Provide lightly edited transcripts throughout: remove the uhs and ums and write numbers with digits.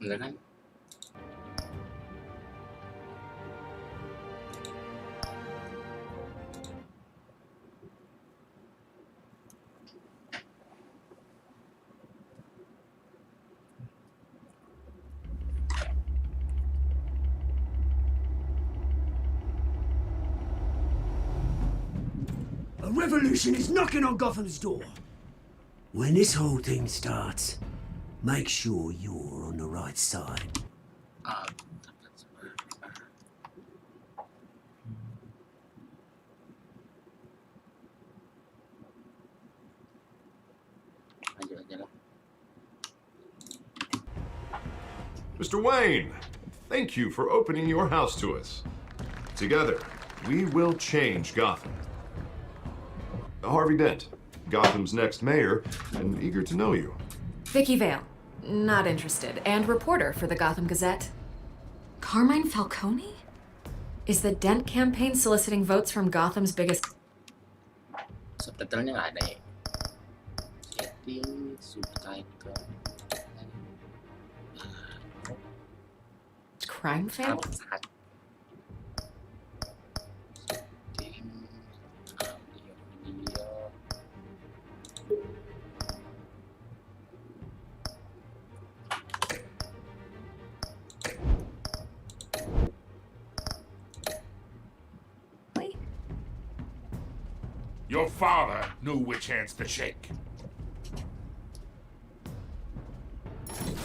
แล้วนั้น A revolution is knocking on Gotham's door. When this whole thing starts, make sure you're on the right side. อ่าเดี๋ยว Mr. Wayne, thank you for opening your house to us. Together, we will change Gotham. Harvey Dent, Gotham's next mayor, and eager to know you. Vicky Vale, not interested, and reporter for the Gotham Gazette. Carmine Falcone? Is the Dent campaign soliciting votes from Gotham's biggest... subtitlenya nggak ada ya. Setting subtitle. crime fan? Apa saat? Setting audio video. Wait. Your father knew which hands to shake.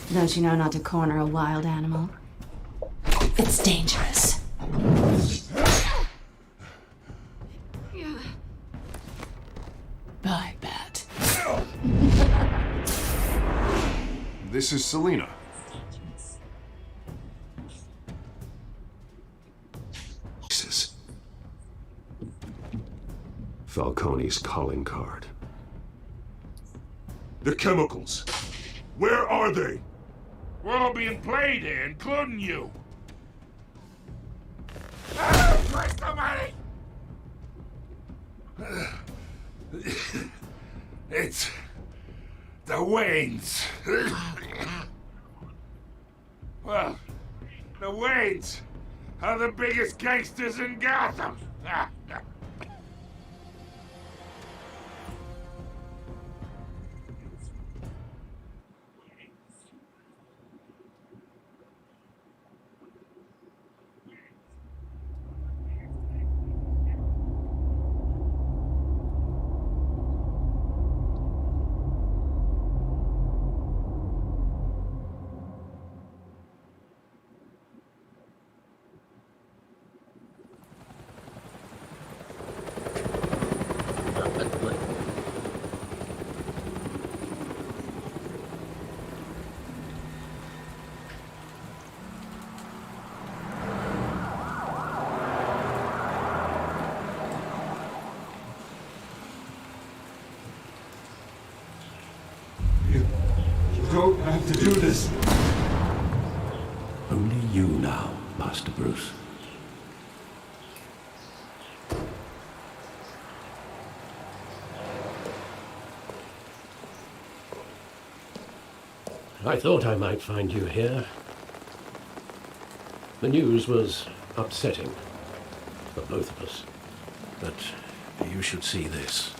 Don't you know not to corner a wild animal? It's dangerous. Yeah. I bet. This is Selina. Jesus. Falcone's calling card. The chemicals. Where are they? We're all being played here, including you. Where's the money? It's the Waynes. Well, the Waynes are the biggest gangsters in Gotham. You don't have to do this. Only you now, Master Bruce. I thought I might find you here. The news was upsetting for both of us. But you should see this.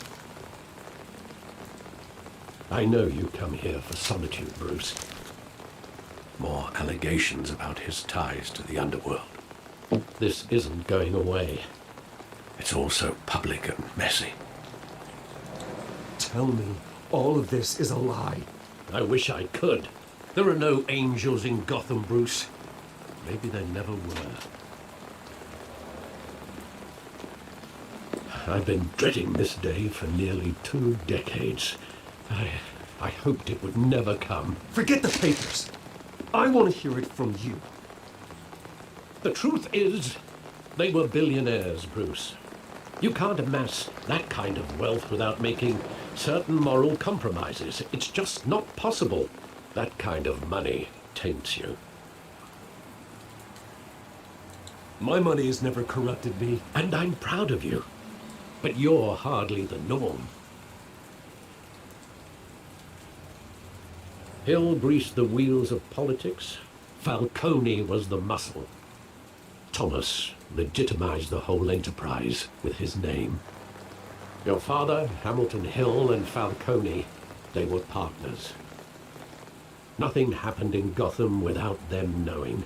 I know you come here for solitude, Bruce. More allegations about his ties to the underworld. This isn't going away. It's all so public and messy. Tell me all of this is a lie. I wish I could. There are no angels in Gotham, Bruce. Maybe there never were. I've been dreading this day for nearly 2 decades. I hoped it would never come. Forget the papers. I want to hear it from you. The truth is, they were billionaires, Bruce. You can't amass that kind of wealth without making certain moral compromises. It's just not possible. That kind of money taints you. My money has never corrupted me. And I'm proud of you. But you're hardly the norm. He'll grease the wheels of politics, Falcone was the muscle. Thomas legitimized the whole enterprise with his name. Your father, Hamilton Hill, and Falcone, they were partners. Nothing happened in Gotham without them knowing.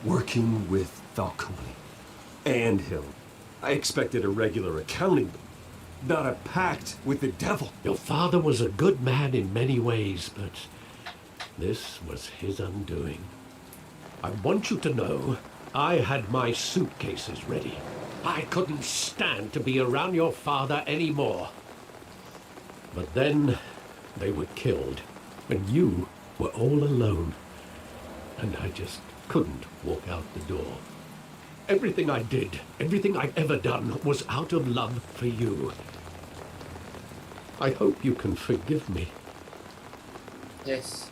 Working with Falcone and Hill. I expected a regular accounting, not a pact with the devil. Your father was a good man in many ways, but this was his undoing. I want you to know, I had my suitcases ready. I couldn't stand to be around your father anymore. But then they were killed, and you were all alone. And I just couldn't walk out the door. Everything I did, everything I've ever done, was out of love for you. I hope you can forgive me. Yes.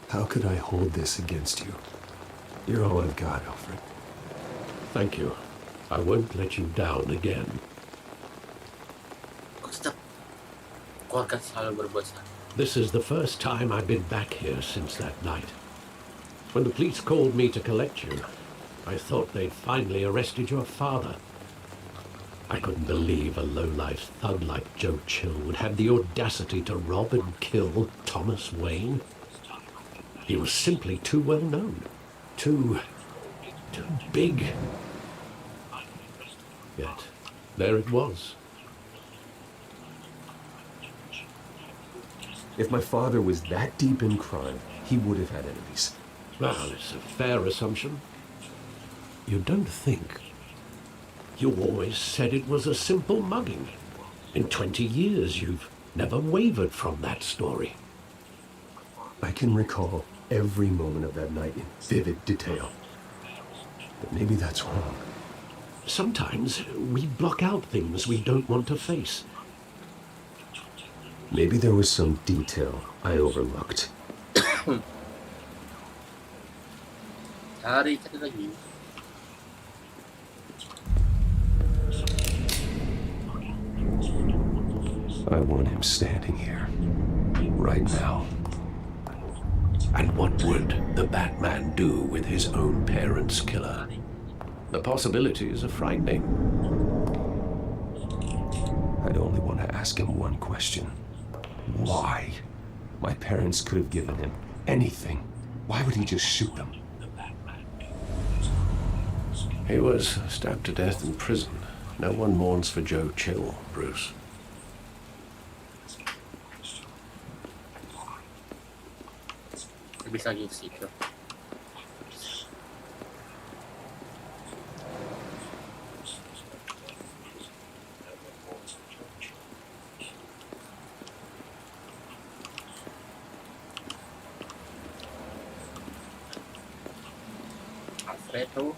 How could I hold this against you? You're all I've got, Alfred. Thank you. I won't let you down again. Aku tetap Kau akan selalu berbuat salah. This is the first time I've been back here since that night. When the police called me to collect you, I thought they'd finally arrested your father. I couldn't believe a low-life thug like Joe Chill would have the audacity to rob and kill Thomas Wayne. He was simply too well known. Too big. Yet, there it was. If my father was that deep in crime, he would have had enemies. Well, it's a fair assumption. You don't think. You always said it was a simple mugging. In 20 years, you've never wavered from that story. I can recall every moment of that night in vivid detail. But maybe that's wrong. Sometimes we block out things we don't want to face. Maybe there was some detail I overlooked. Cari lagi. I want him standing here. Right now. And what would the Batman do with his own parents' killer? The possibilities are frightening. I'd only want to ask him one question. Why? My parents could have given him anything. Why would he just shoot them? He was stabbed to death in prison. No one mourns for Joe Chill, Bruce. Bisa lagi ke situ. Alfredo.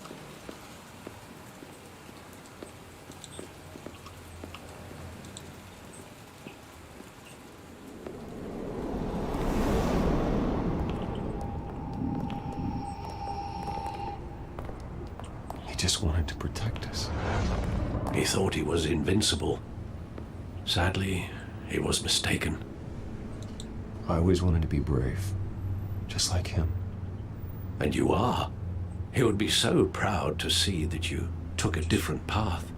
Just wanted to protect us. He thought he was invincible. Sadly, he was mistaken. I always wanted to be brave, just like him. And you are. He would be so proud to see that you took a different path.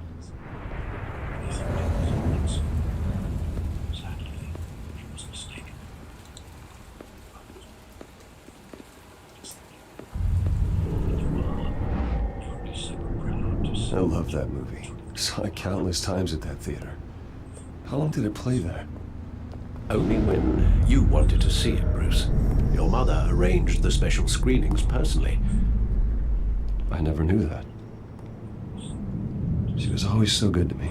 I love that movie. Saw it countless times at that theater. How long did it play there? Only when you wanted to see it, Bruce. Your mother arranged the special screenings personally. I never knew that. She was always so good to me.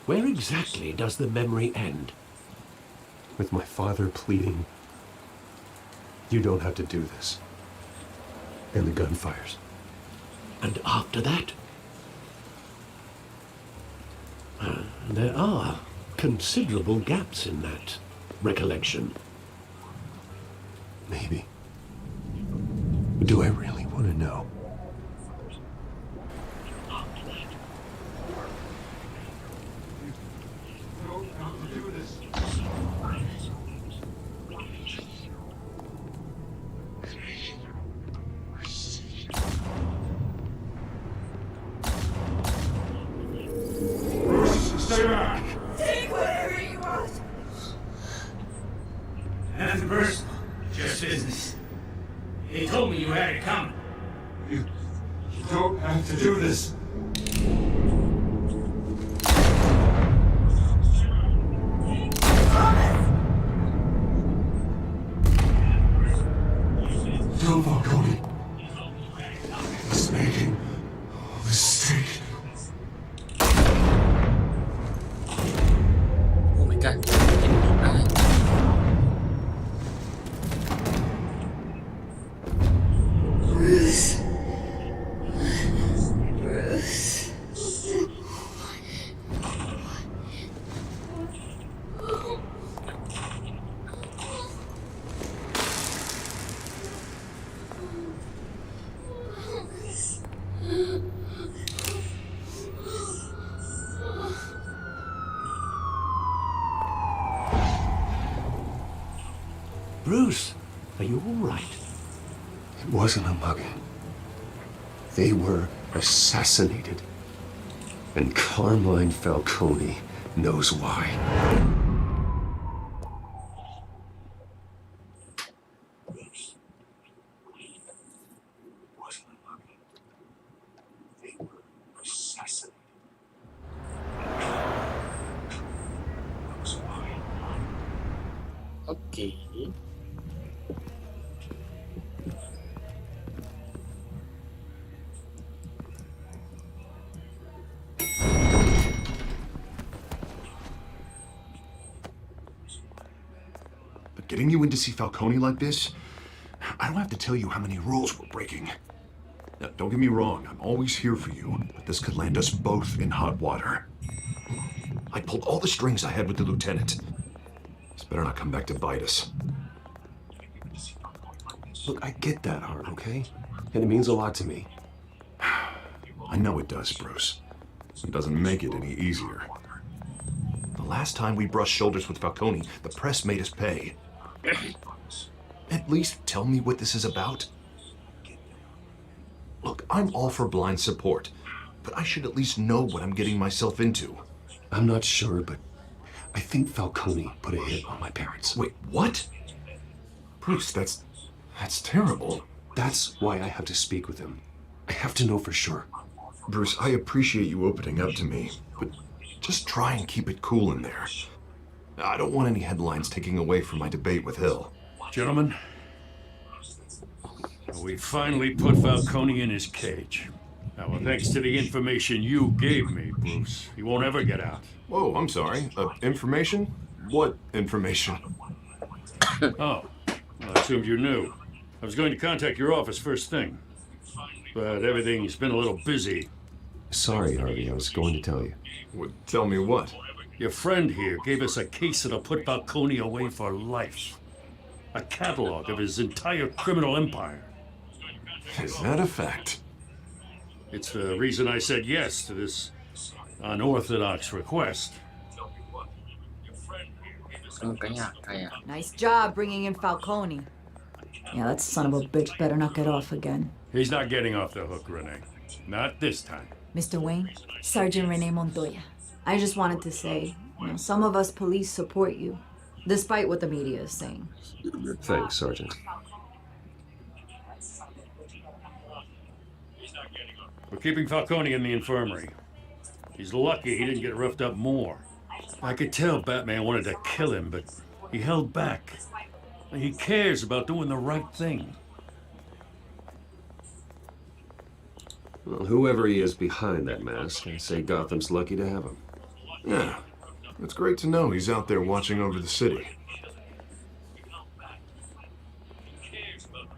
Where exactly does the memory end? With my father pleading, "You don't have to do this." And the gun fires. And after that? There are considerable gaps in that recollection. Maybe. But do I really want to know? Stay back! Take whatever you want. Nothing personal, just business. He told me you had it coming. You don't have to do this. No, Falcone. He's making a mistake. Oh my god. Ah. Bruce. Bruce. Bruce, are you all right? It wasn't a mugging. They were assassinated. And Carmine Falcone knows why. Wasn't a mugging. They were assassinated. Knows why. Oke. But getting you in to see Falcone like this, I don't have to tell you how many rules we're breaking. Now, don't get me wrong, I'm always here for you, but this could land us both in hot water. I pulled all the strings I had with the lieutenant. This better not come back to bite us. Look, I get that, Hart, okay? And it means a lot to me. I know it does, Bruce. It doesn't make it any easier. The last time we brushed shoulders with Falcone, the press made us pay. At least tell me what this is about. Look, I'm all for blind support, but I should at least know what I'm getting myself into. I'm not sure, but I think Falcone put a hit on my parents. Wait, what? Bruce, that's terrible. That's why I have to speak with him. I have to know for sure. Bruce, I appreciate you opening up to me, but just try and keep it cool in there. I don't want any headlines taking away from my debate with Hill. Gentlemen, we finally put Falcone in his cage. Now, well, thanks to the information you gave me, Bruce, he won't ever get out. Whoa, I'm sorry. Information? What information? Oh, well, I assumed you knew. I was going to contact your office first thing, but everything's been a little busy. Sorry, Harvey, I was going to tell you. Well, tell me what? Your friend here gave us a case that'll put Falcone away for life. A catalog of his entire criminal empire. Is that a fact? It's the reason I said yes to this unorthodox request. Nice job bringing in Falcone. Yeah, that son of a bitch better not get off again. He's not getting off the hook, Renee. Not this time. Mr. Wayne, Sergeant Renee Montoya. I just wanted to say, some of us police support you, despite what the media is saying. Thanks, Sergeant. We're keeping Falcone in the infirmary. He's lucky he didn't get roughed up more. I could tell Batman wanted to kill him, but he held back. He cares about doing the right thing. Well, whoever he is behind that mask, I say Gotham's lucky to have him. Yeah. It's great to know he's out there watching over the city.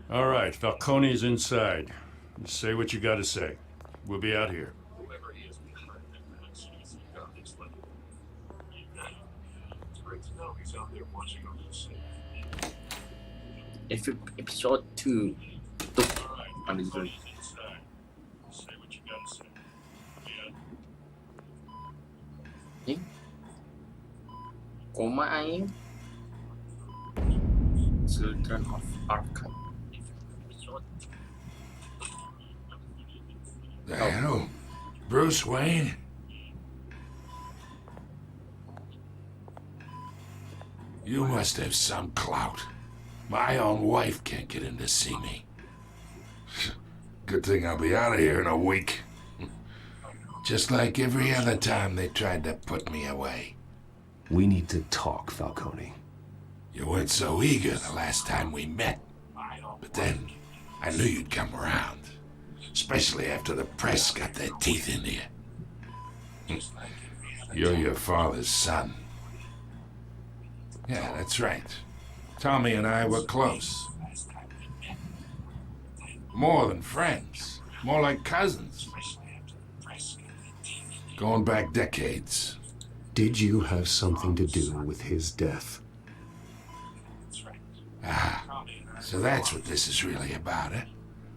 All right, Falcone's inside. Say what you gotta say. We'll be out here. It's great to know he's out there watching. Episode 2 tutup pada judul. Koma aing Children of Arkham. The hell? Bruce Wayne? You must have some clout. My own wife can't get in to see me. Good thing I'll be out of here in a week. Just like every other time they tried to put me away. We need to talk, Falcone. You weren't so eager the last time we met. But then, I knew you'd come around. Especially after the press got their teeth into you. You're your father's son. Yeah, that's right. Tommy and I were close. More than friends. More like cousins. Going back decades. Did you have something to do with his death? Ah, so that's what this is really about, eh?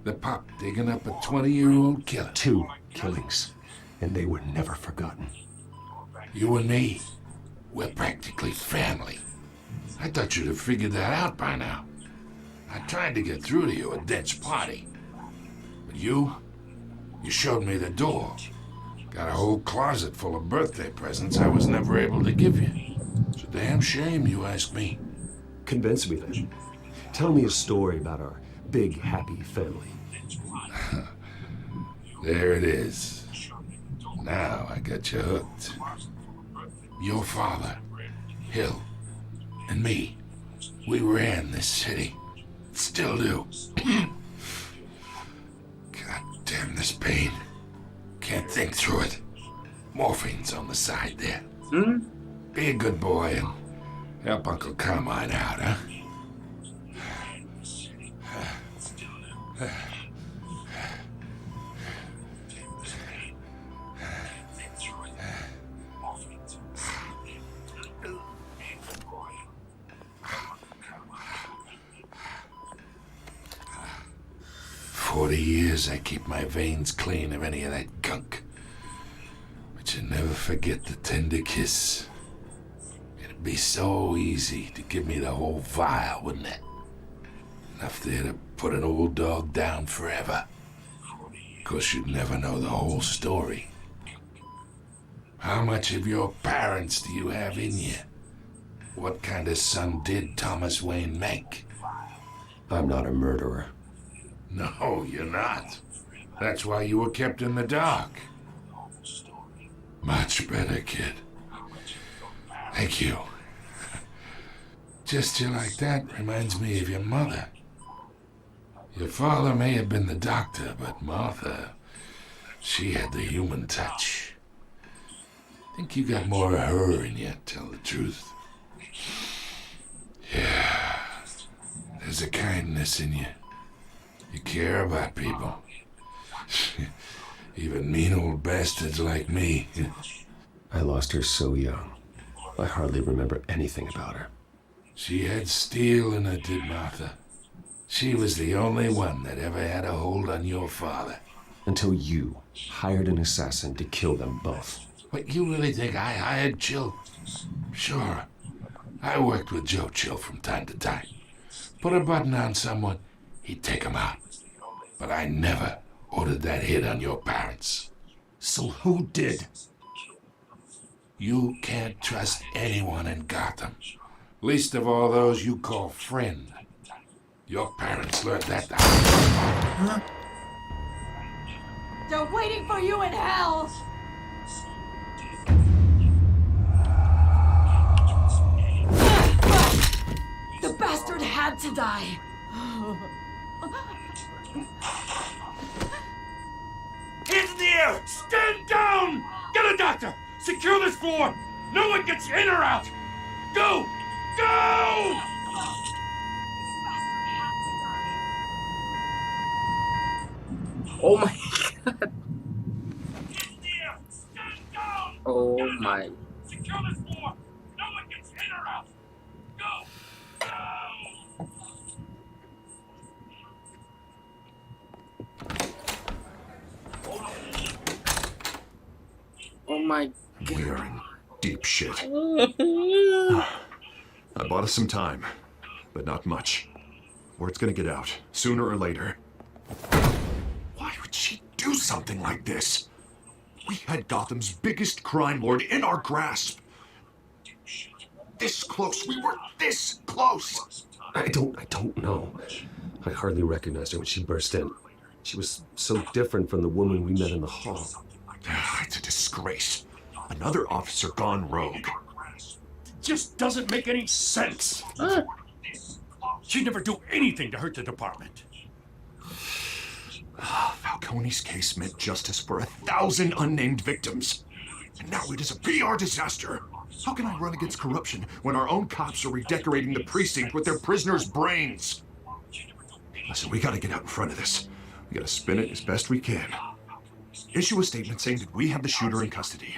The pup digging up a 20-year-old killer. 2 killings, and they were never forgotten. You and me, we're practically family. I thought you'd have figured that out by now. I tried to get through to you at Dent's party. But you showed me the door. Got a whole closet full of birthday presents I was never able to give you. It's a damn shame, you ask me. Convince me then. Tell me a story about our big, happy family. There it is. Now I got you hooked. Your father, Hill, and me, we ran this city. Still do. God damn this pain. Can't think through it. Morphine's on the side there. Be a good boy and help Uncle Carmine out, huh? 40 years I keep my veins clean of any of that gunk. But you never forget the tender kiss. It'd be so easy to give me the whole vial, wouldn't it? Enough there to put an old dog down forever. Of course, you'd never know the whole story. How much of your parents do you have in you? What kind of son did Thomas Wayne make? I'm not a murderer. No, you're not. That's why you were kept in the dark. Much better, kid. Thank you. Gesture like that reminds me of your mother. Your father may have been the doctor, but Martha, she had the human touch. Think you got more of her in you, tell the truth. Yeah, there's a kindness in you. You care about people. Even mean old bastards like me. I lost her so young. I hardly remember anything about her. She had steel in her, did Martha. She was the only one that ever had a hold on your father. Until you hired an assassin to kill them both. What, you really think I hired Chill? Sure. I worked with Joe Chill from time to time. Put a button on someone, he'd take him out. But I never ordered that hit on your parents. So who did? You can't trust anyone in Gotham. Least of all those you call friend. Your parents learned that. Huh? They're waiting for you in hell! The bastard had to die! Hands in the air! Stand down! Get a doctor! Secure this floor! No one gets in or out! Go! Go! Oh my god. Oh my. Secure this floor! No one gets in or out! Go! my We are in deep shit. god. I bought us some time, but not much. Word's gonna get out, sooner or later. Why would she do something like this? We had Gotham's biggest crime lord in our grasp. This close, we were this close! I don't know. I hardly recognized her when she burst in. She was so different from the woman we met in the hall. It's a disgrace. Another officer gone rogue. Just doesn't make any sense. She'd never do anything to hurt the department. Falcone's case meant justice for 1,000 unnamed victims. And now it is a PR disaster. How can I run against corruption when our own cops are redecorating the precinct with their prisoners' brains? Listen, we gotta get out in front of this. We gotta spin it as best we can. Issue a statement saying that we have the shooter in custody.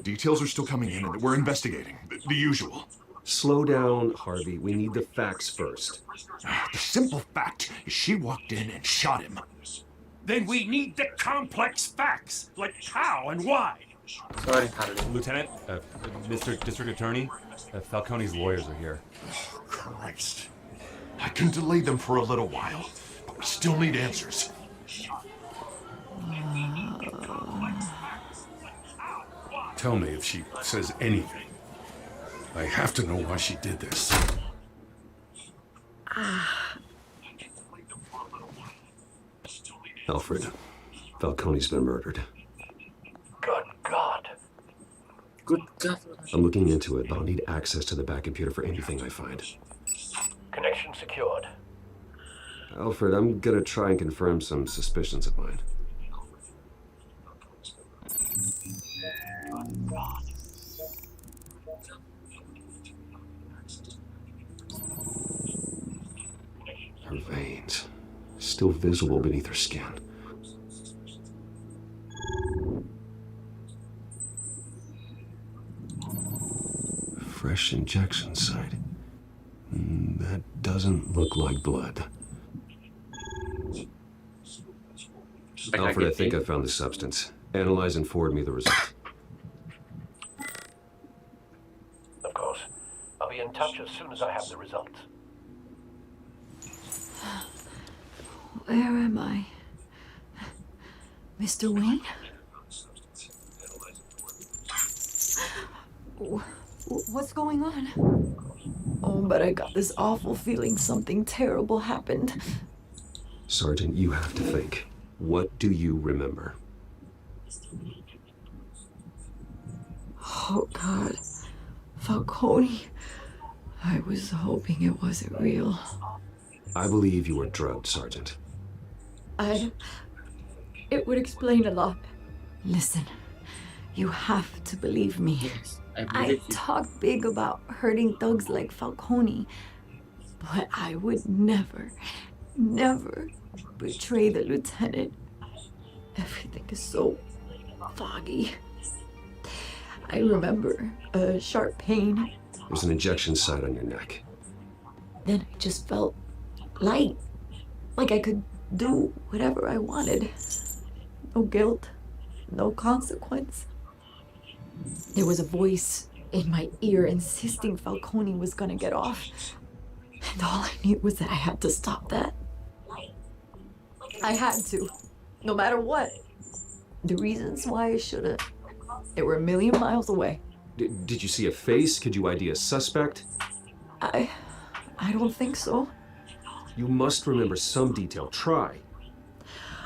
Details are still coming in and that we're investigating. The usual. Slow down, Harvey. We need the facts first. The simple fact is she walked in and shot him. Then we need the complex facts, like how and why. Sorry, Harley. Lieutenant, Mr. District Attorney, Falcone's lawyers are here. Oh, Christ. I can delay them for a little while, but we still need answers. Tell me if she says anything. I have to know why she did this. Alfred, Falcone's been murdered. Good God. Good god. I'm looking into it, but I'll need access to the back computer for anything I find. Connection secured. Alfred, I'm gonna try and confirm some suspicions of mine. Her veins, still visible beneath her skin. Fresh injection site. That doesn't look like blood. Alfred, I think I found the substance. Analyze and forward me the result. Of course. I'll be in touch as soon as I have the results. Where am I? Mr. Wayne? What's going on? Oh, but I got this awful feeling something terrible happened. Sergeant, you have to think. What do you remember? Oh, God. Falcone. I was hoping it wasn't real. I believe you were drugged, Sergeant. It would explain a lot. Listen, you have to believe me. Yes, I I believe you. talk big about hurting thugs like Falcone, but I would never betray the lieutenant. Everything is so foggy. I remember a sharp pain. There's an injection site on your neck. Then I just felt light, like I could do whatever I wanted. No guilt, no consequence. There was a voice in my ear insisting Falcone was gonna get off. And all I knew was that I had to stop that. I had to, no matter what. The reasons why I should've, they were a million miles away. Did you see a face? Could you ID a suspect? I don't think so. You must remember some detail. Try.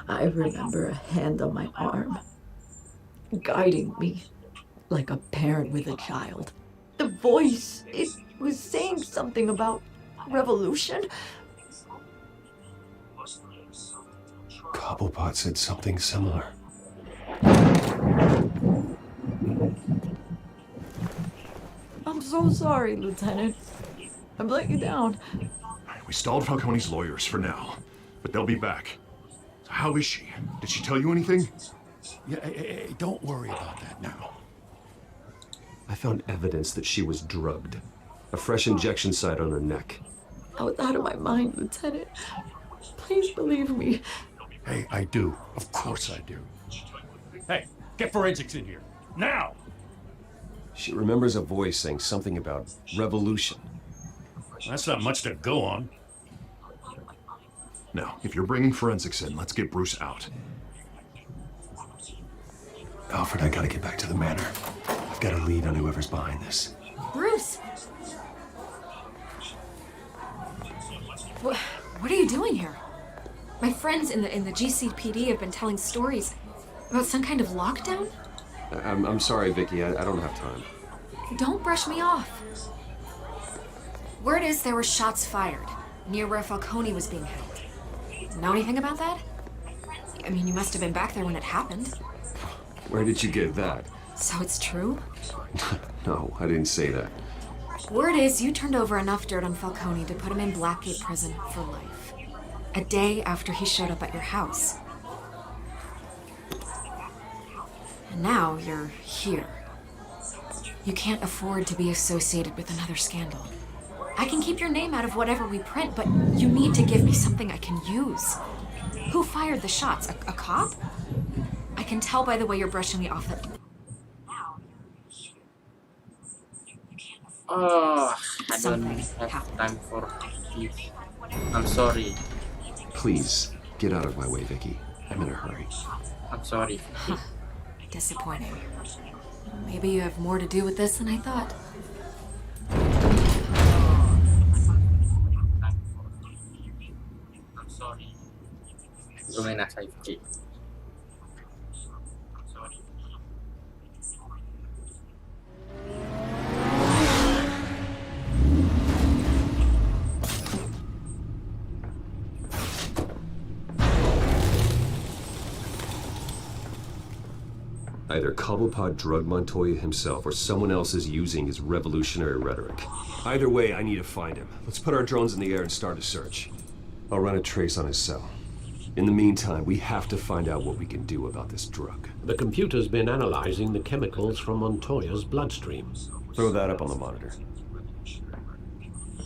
I remember a hand on my arm, guiding me like a parent with a child. The voice, it was saying something about revolution. Cobblepot said something similar. I'm so sorry, Lieutenant. I've let you down. We stalled Falcone's lawyers for now, but they'll be back. So how is she? Did she tell you anything? Yeah, hey, don't worry about that now. I found evidence that she was drugged. A fresh injection site on her neck. I was out of my mind, Lieutenant. Please believe me. Hey, I do. Of course I do. Hey, get forensics in here. Now! She remembers a voice saying something about revolution. That's not much to go on. Now, if you're bringing forensics in, let's get Bruce out. Alfred, I gotta get back to the manor. I've got a lead on whoever's behind this. Bruce! What are you doing here? My friends in the GCPD have been telling stories about some kind of lockdown? I'm sorry, Vicky. I don't have time. Don't brush me off. Word is there were shots fired near where Falcone was being held. Know anything about that? I mean, you must have been back there when it happened. Where did you get that? So it's true? No, I didn't say that. Word is you turned over enough dirt on Falcone to put him in Blackgate Prison for life. A day after he showed up at your house. And now you're here. You can't afford to be associated with another scandal. I can keep your name out of whatever we print, but you need to give me something I can use. Who fired the shots? A cop? I can tell by the way you're brushing me off that... Oh, I don't Something have happened. time for this. I'm sorry. Please, get out of my way, Vicky. I'm in a hurry. I'm sorry. Disappointing. Maybe you have more to do with this than I thought. I'm sorry. Gumena sa Vicky. I'm sorry. Either Cobblepot drugged Montoya himself or someone else is using his revolutionary rhetoric. Either way, I need to find him. Let's put our drones in the air and start a search. I'll run a trace on his cell. In the meantime, we have to find out what we can do about this drug. The computer's been analyzing the chemicals from Montoya's bloodstream. Throw that up on the monitor.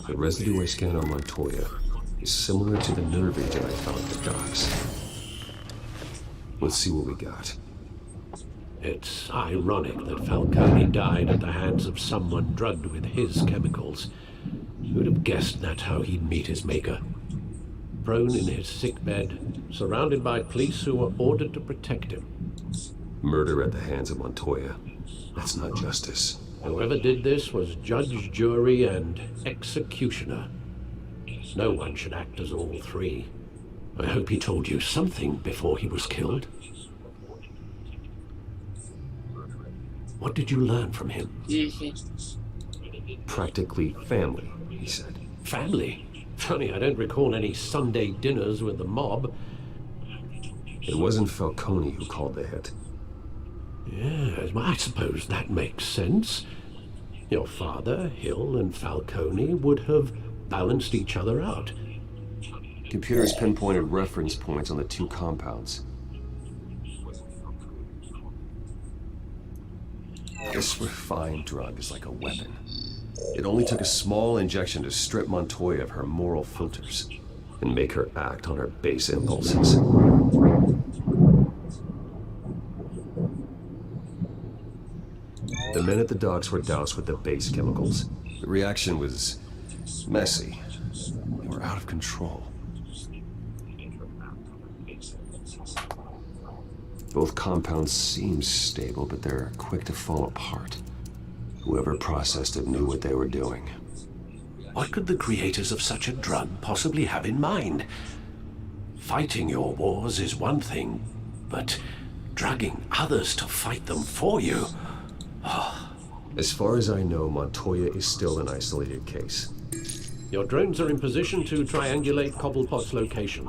The residue I scanned on Montoya is similar to the nerve agent I found at the docks. Let's see what we got. It's ironic that Falcone died at the hands of someone drugged with his chemicals. Who'd have guessed that's how he'd meet his maker? Prone in his sickbed, surrounded by police who were ordered to protect him. Murder at the hands of Montoya. That's not justice. Whoever did this was judge, jury, and executioner. No one should act as all three. I hope he told you something before he was killed. What did you learn from him? Practically family, he said. Family? Funny, I don't recall any Sunday dinners with the mob. It wasn't Falcone who called the hit. Yes, well, I suppose that makes sense. Your father, Hill, and Falcone would have balanced each other out. Computers pinpointed reference points on the two compounds. This refined drug is like a weapon. It only took a small injection to strip Montoya of her moral filters and make her act on her base impulses. The men at the docks were doused with the base chemicals. The reaction was messy. They were out of control. Both compounds seem stable, but they're quick to fall apart. Whoever processed it knew what they were doing. What could the creators of such a drug possibly have in mind? Fighting your wars is one thing, but drugging others to fight them for you? As far as I know, Montoya is still an isolated case. Your drones are in position to triangulate Cobblepot's location.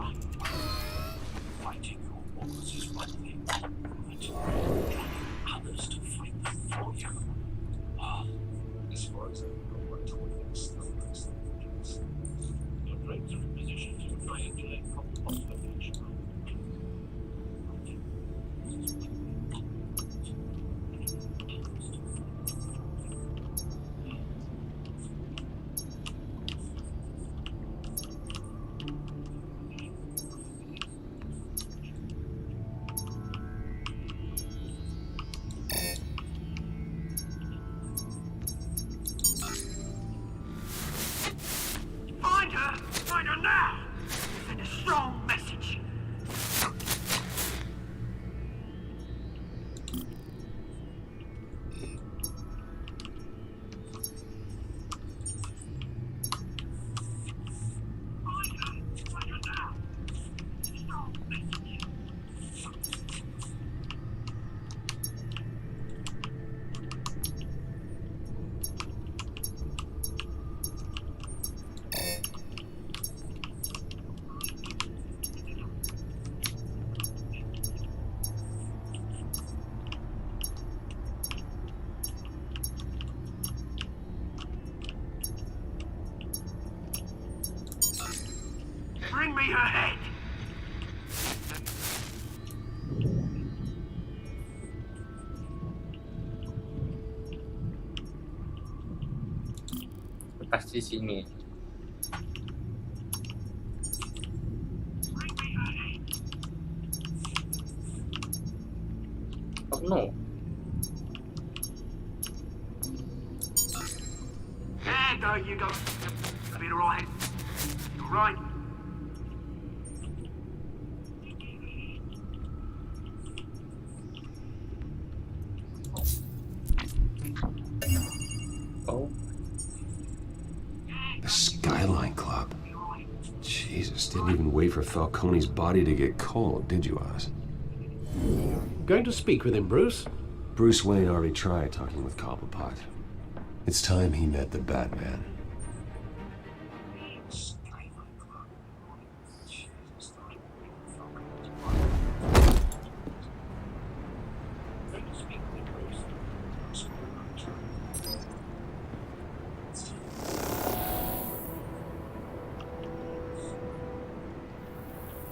me her head! Pasti sini. Oh no. There you go. I'll be alright. Right. Oh. The Skyline Club. Jesus, didn't even wait for Falcone's body to get cold, did you, Oz? Going to speak with him, Bruce? Bruce Wayne already tried talking with Cobblepot. It's time he met the Batman.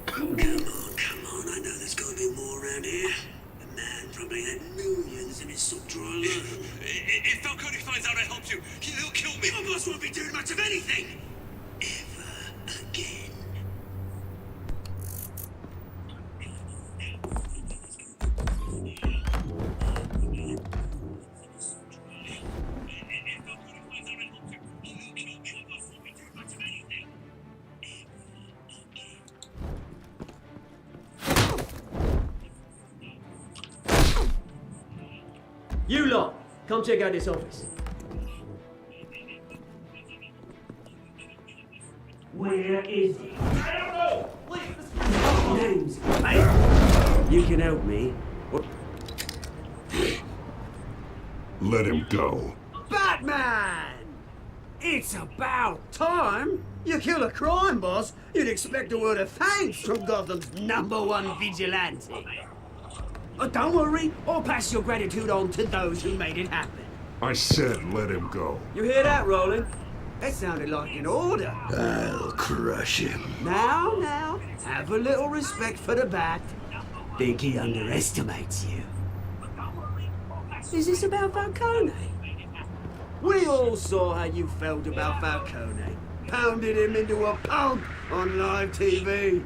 Come on, I know there's gotta be more around here. The man probably had millions in his sock drawer alone. If Falcone finds out I helped you, he'll kill me. Your boss won't be doing much of anything. Ever again. You lot, come check out this office. Where is he? I don't know! Please, names, mate. You can help me. Let him go. Batman! It's about time. You kill a crime boss, you'd expect a word of thanks from Gotham's #1 vigilante. Don't worry, I'll pass your gratitude on to those who made it happen. I said let him go. You hear that, Roland? That sounded like an order. I'll crush him. Now, have a little respect for the Bat. Think he underestimates you. Is this about Falcone? We all saw how you felt about Falcone. Pounded him into a pulp on live TV.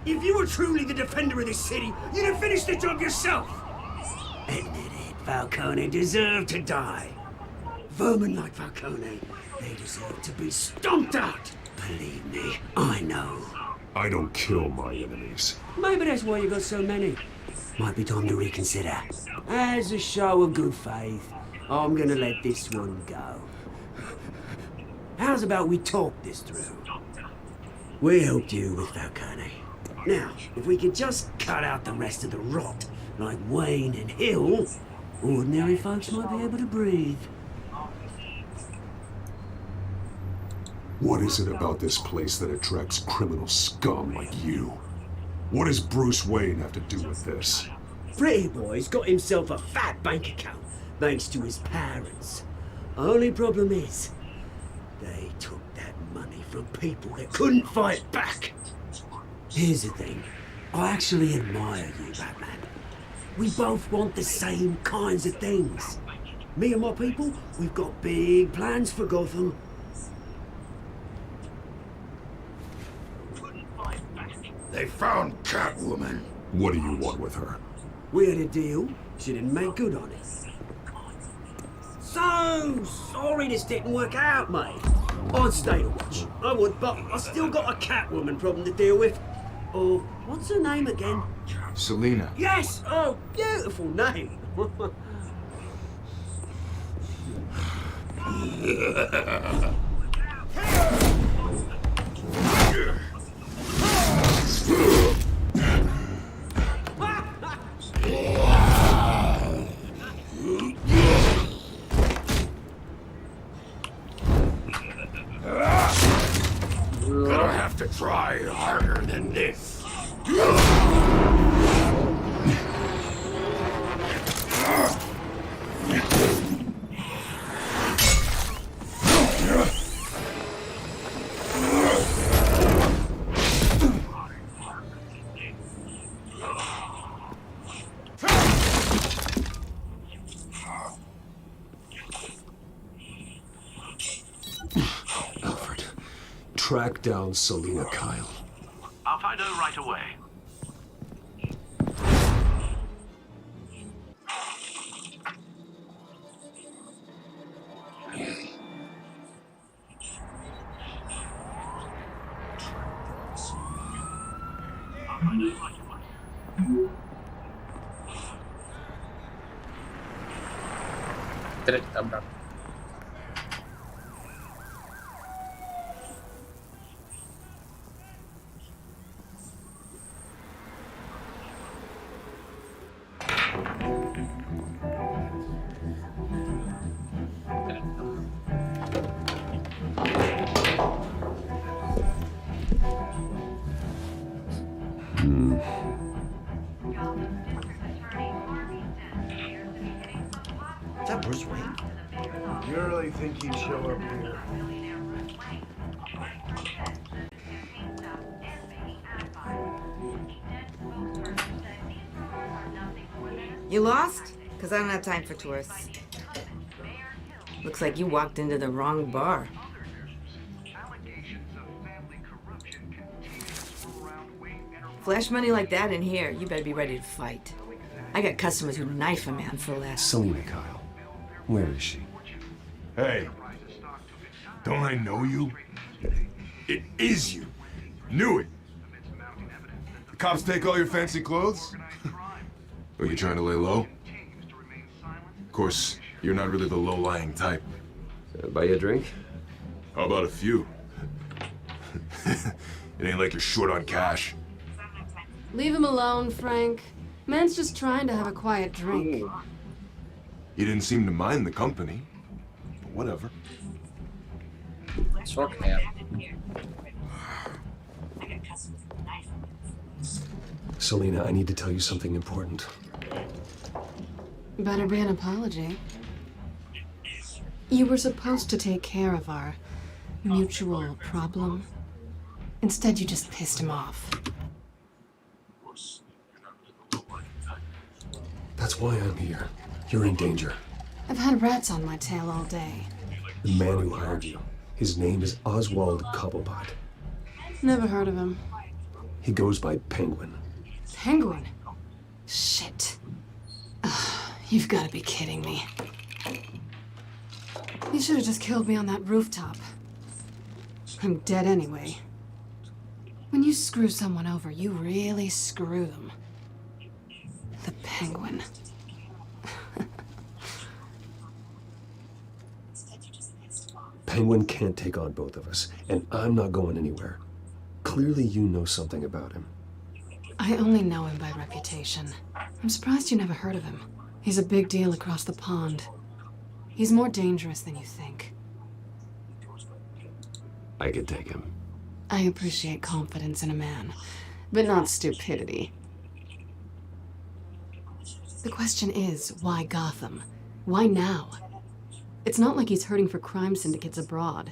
If you were truly the defender of this city, you'd have finished the job yourself. Admit it, Falcone deserved to die. Vermin like Falcone, they deserve to be stomped out. Believe me, I know. I don't kill my enemies. Maybe that's why you got so many. Might be time to reconsider. As a show of good faith, I'm gonna let this one go. How's about we talk this through? We helped you with Falcone. Now, if we could just cut out the rest of the rot, like Wayne and Hill, ordinary folks might be able to breathe. What is it about this place that attracts criminal scum like you? What does Bruce Wayne have to do with this? Pretty Boy's got himself a fat bank account, thanks to his parents. Only problem is, they took that money from people that couldn't fight back. Here's the thing. I actually admire you, Batman. We both want the same kinds of things. Me and my people, we've got big plans for Gotham. They found Catwoman. What do you want with her? We had a deal. She didn't make good on it. So sorry this didn't work out, mate. I'd stay to watch. I would, but I still got a Catwoman problem to deal with. Oh, what's her name again? Selina. Yes! Oh, beautiful name. Gonna have to try harder than this. track down Selina Kyle. I'll find her right away. Trek tabrak. Is that Bruce Wayne? You really think he'd show up here? You lost? Because I don't have time for tourists. Looks like you walked into the wrong bar. Flash money like that in here, you better be ready to fight. I got customers who knife a man for less. Selina Kyle. Where is she? Hey, don't I know you? It is you. Knew it. The cops take all your fancy clothes? Are you trying to lay low? Of course, you're not really the low-lying type. Buy you a drink? How about a few? It ain't like you're short on cash. Leave him alone, Frank. Man's just trying to have a quiet drink. He didn't seem to mind the company. But whatever. Short hair. Selina, I need to tell you something important. Better be an apology. You were supposed to take care of our mutual problem. Instead, you just pissed him off. That's why I'm here. You're in danger. I've had rats on my tail all day. The man who hired you, his name is Oswald Cobblepot. Never heard of him. He goes by Penguin. Penguin? Shit. Ugh, you've got to be kidding me. You should have just killed me on that rooftop. I'm dead anyway. When you screw someone over, you really screw them. The Penguin. Penguin can't take on both of us, and I'm not going anywhere. Clearly you know something about him. I only know him by reputation. I'm surprised you never heard of him. He's a big deal across the pond. He's more dangerous than you think. I could take him. I appreciate confidence in a man, but not stupidity. The question is, why Gotham? Why now? It's not like he's hurting for crime syndicates abroad.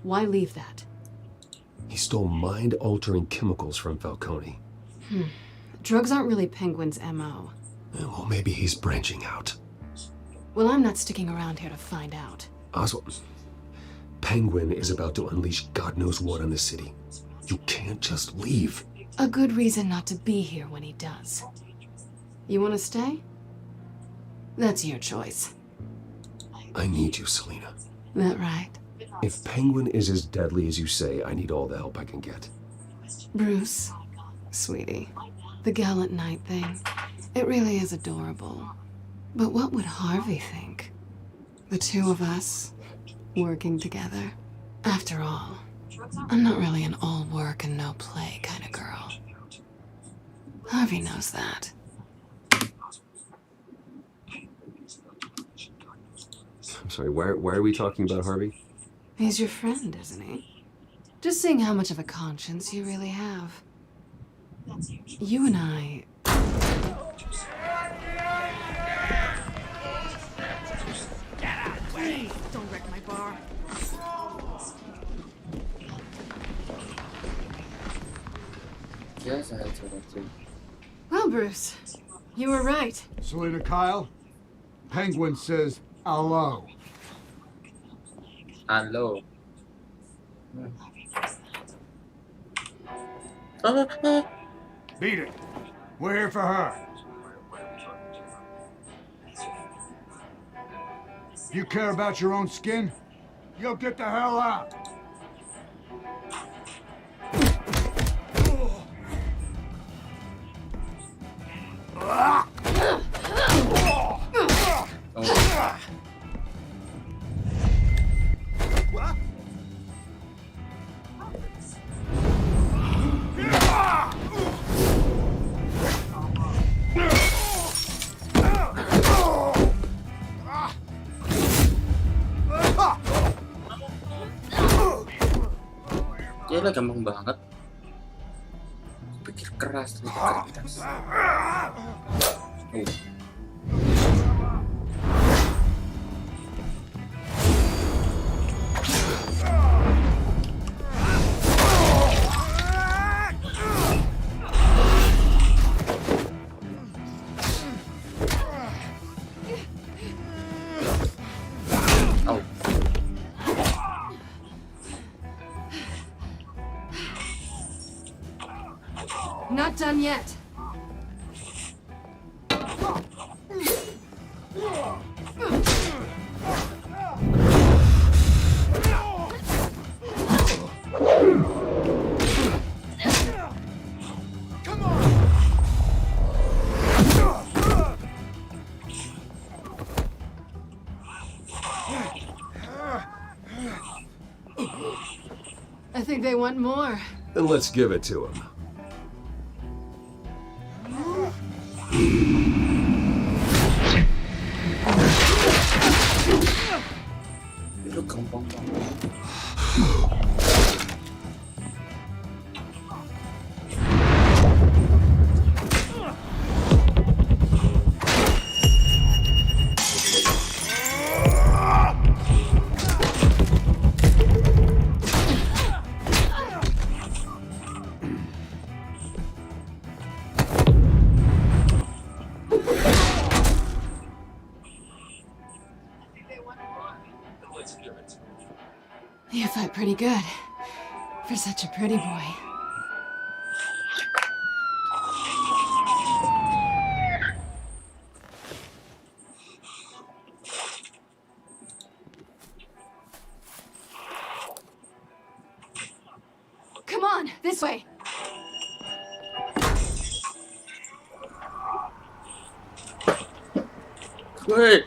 Why leave that? He stole mind-altering chemicals from Falcone. Drugs aren't really Penguin's MO. Well, maybe he's branching out. Well, I'm not sticking around here to find out. Oswald, Penguin is about to unleash God knows what on the city. You can't just leave. A good reason not to be here when he does. You want to stay? That's your choice. I need you, Selina. That right? If Penguin is as deadly as you say, I need all the help I can get. Bruce, sweetie, the gallant knight thing, it really is adorable. But what would Harvey think? The two of us, working together. After all, I'm not really an all work and no play kind of girl. Harvey knows that. I'm sorry, why are we talking about Harvey? He's your friend, isn't he? Just seeing how much of a conscience you really have. You and I... Please, don't wreck my bar. Yes, I had to that too. Well, Bruce, you were right. Selina Kyle, Penguin says hello. Hello. Beat it. We're here for her. You care about your own skin? You'll get the hell out. Gila gampang banget. Pikir keras kreativitas. Not done yet. I think they want more. Then let's give it to him. Itu gampang banget. You fight pretty good for such a pretty boy. Come on, this way. Woi.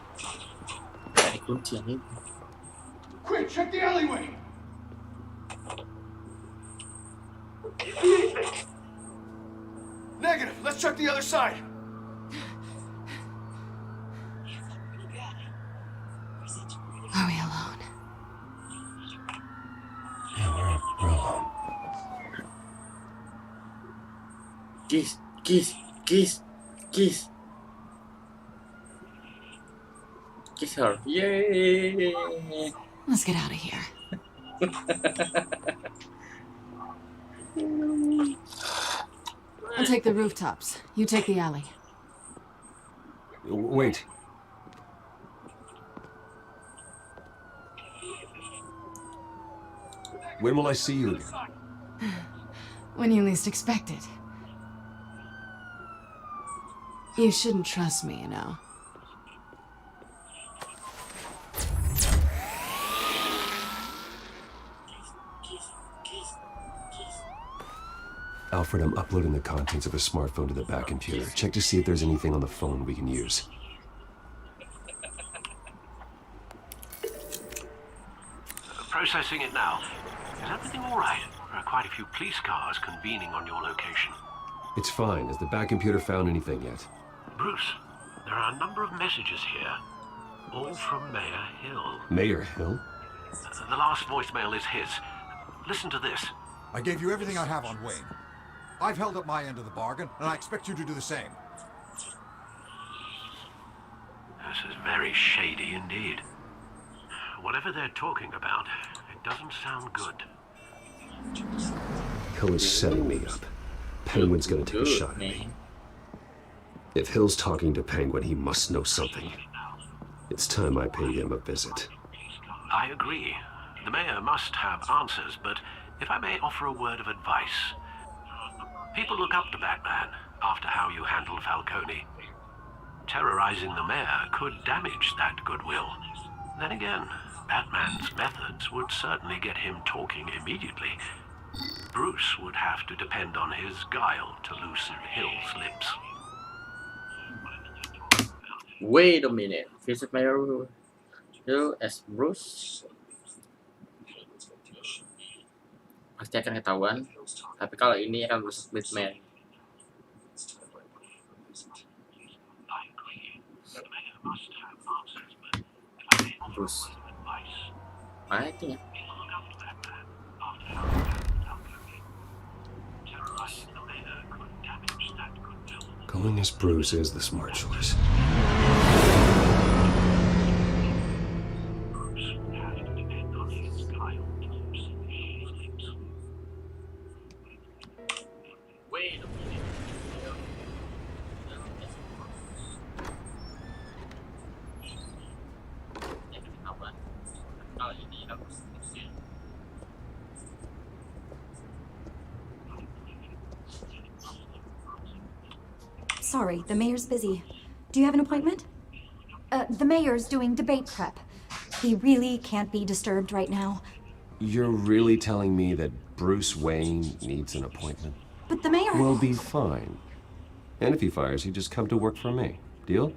Cari kunci yang ini. Quick, check the alleyway. Negative. Let's check the other side. Are we alone? Yeah, we're alone. Kiss, kiss, kiss, kiss. Kiss her. Yay! Let's get out of here. I'll take the rooftops. You take the alley. Wait. When will I see you again? When you least expect it. You shouldn't trust me, you know. Alfred, I'm uploading the contents of a smartphone to the back computer. Check to see if there's anything on the phone we can use. Processing it now. Is everything all right? There are quite a few police cars convening on your location. It's fine. Has the back computer found anything yet? Bruce, there are a number of messages here, all from Mayor Hill. Mayor Hill? The last voicemail is his. Listen to this. I gave you everything I have on Wayne. I've held up my end of the bargain, and I expect you to do the same. This is very shady indeed. Whatever they're talking about, it doesn't sound good. Hill is setting me up. Penguin's gonna take a shot at me. If Hill's talking to Penguin, he must know something. It's time I paid him a visit. I agree. The mayor must have answers, but if I may offer a word of advice, People look up to Batman after how you handled Falcone. Terrorizing the mayor could damage that goodwill. Then again, Batman's methods would certainly get him talking immediately. Bruce would have to depend on his guile to loosen Hill's lips. Wait a minute. Visit Mayor Hill as Bruce. Pasti akan ketahuan. Tapi kalau ini akan merusak Batman. Bruce. Mana itu ya? Going as Bruce is the smart choice. Sorry, the mayor's busy. Do you have an appointment? The mayor's doing debate prep. He really can't be disturbed right now. You're really telling me that Bruce Wayne needs an appointment? But the mayor... We'll be fine. And if he fires, he'd just come to work for me. Deal?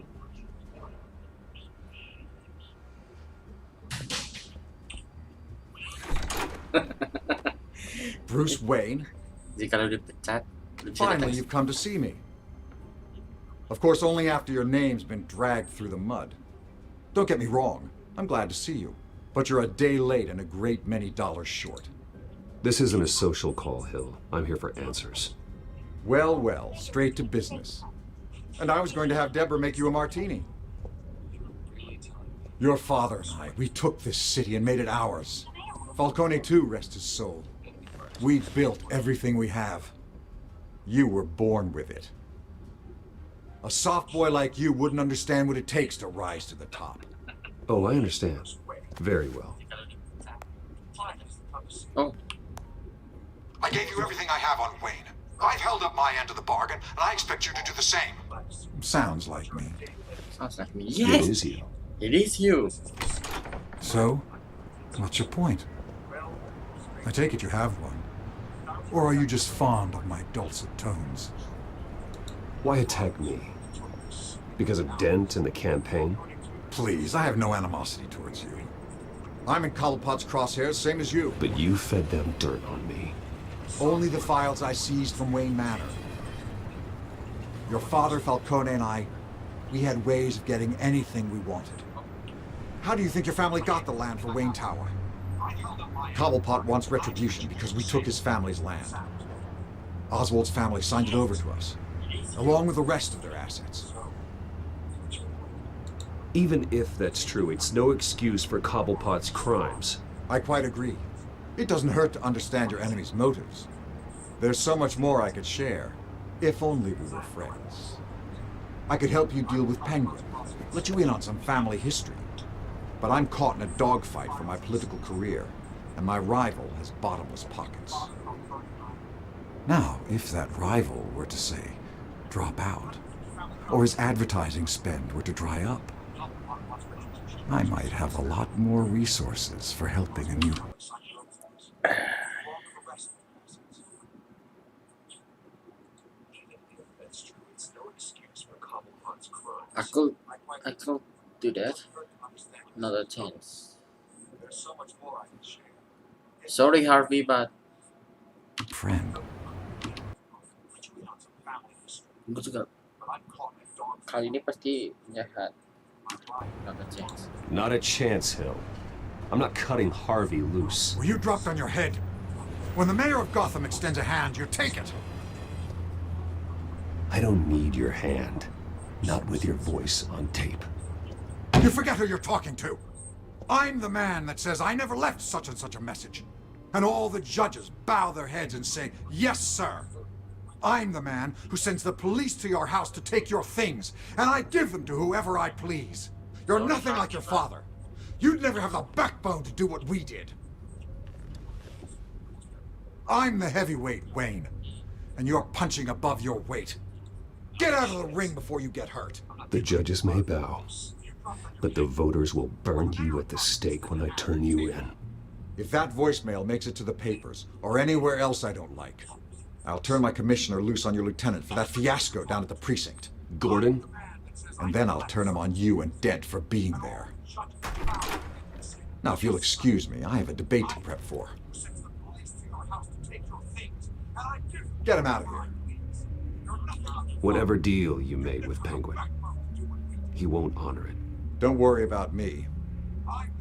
Bruce Wayne? Finally, you've come to see me. Of course, only after your name's been dragged through the mud. Don't get me wrong, I'm glad to see you. But you're a day late and a great many dollars short. This isn't a social call, Hill. I'm here for answers. Well, well, straight to business. And I was going to have Deborah make you a martini. Your father and I, we took this city and made it ours. Falcone too, rest his soul. We built everything we have. You were born with it. A soft boy like you wouldn't understand what it takes to rise to the top. Oh, I understand. Very well. Oh. I gave you everything I have on Wayne. I've held up my end of the bargain, and I expect you to do the same. Sounds like me. Sounds like me. Yes! It is you. It is you. So, what's your point? I take it you have one. Or are you just fond of my dulcet tones? Why attack me? Because of Dent and the campaign? Please, I have no animosity towards you. I'm in Cobblepot's crosshairs, same as you. But you fed them dirt on me. Only the files I seized from Wayne Manor. Your father, Falcone, and I, we had ways of getting anything we wanted. How do you think your family got the land for Wayne Tower? Cobblepot wants retribution because we took his family's land. Oswald's family signed it over to us, along with the rest of their assets. Even if that's true, it's no excuse for Cobblepot's crimes. I quite agree. It doesn't hurt to understand your enemy's motives. There's so much more I could share, if only we were friends. I could help you deal with Penguin, let you in on some family history. But I'm caught in a dogfight for my political career, and my rival has bottomless pockets. Now, if that rival were to say, drop out, or his advertising spend were to dry up, I might have a lot more resources for helping a new... I could do that. Not a chance. Sorry, Harvey, but friend. Gue juga kali ini pasti jahat. Not a chance. Not a chance, Hill. I'm not cutting Harvey loose. Were you dropped on your head? When the mayor of Gotham extends a hand, you take it. I don't need your hand. Not with your voice on tape. You forget who you're talking to. I'm the man that says I never left such and such a message. And all the judges bow their heads and say, yes, sir. I'm the man who sends the police to your house to take your things, and I give them to whoever I please. You're nothing like your father. You'd never have the backbone to do what we did. I'm the heavyweight, Wayne. And and you're punching above your weight. Get out of the ring before you get hurt. The judges may bow, but the voters will burn you at the stake when I turn you in. If that voicemail makes it to the papers, or anywhere else I don't like, I'll turn my commissioner loose on your lieutenant for that fiasco down at the precinct. Gordon? And then I'll turn him on you and Dent for being there. Now, if you'll excuse me, I have a debate to prep for. Get him out of here. Whatever deal you made with Penguin, he won't honor it. Don't worry about me.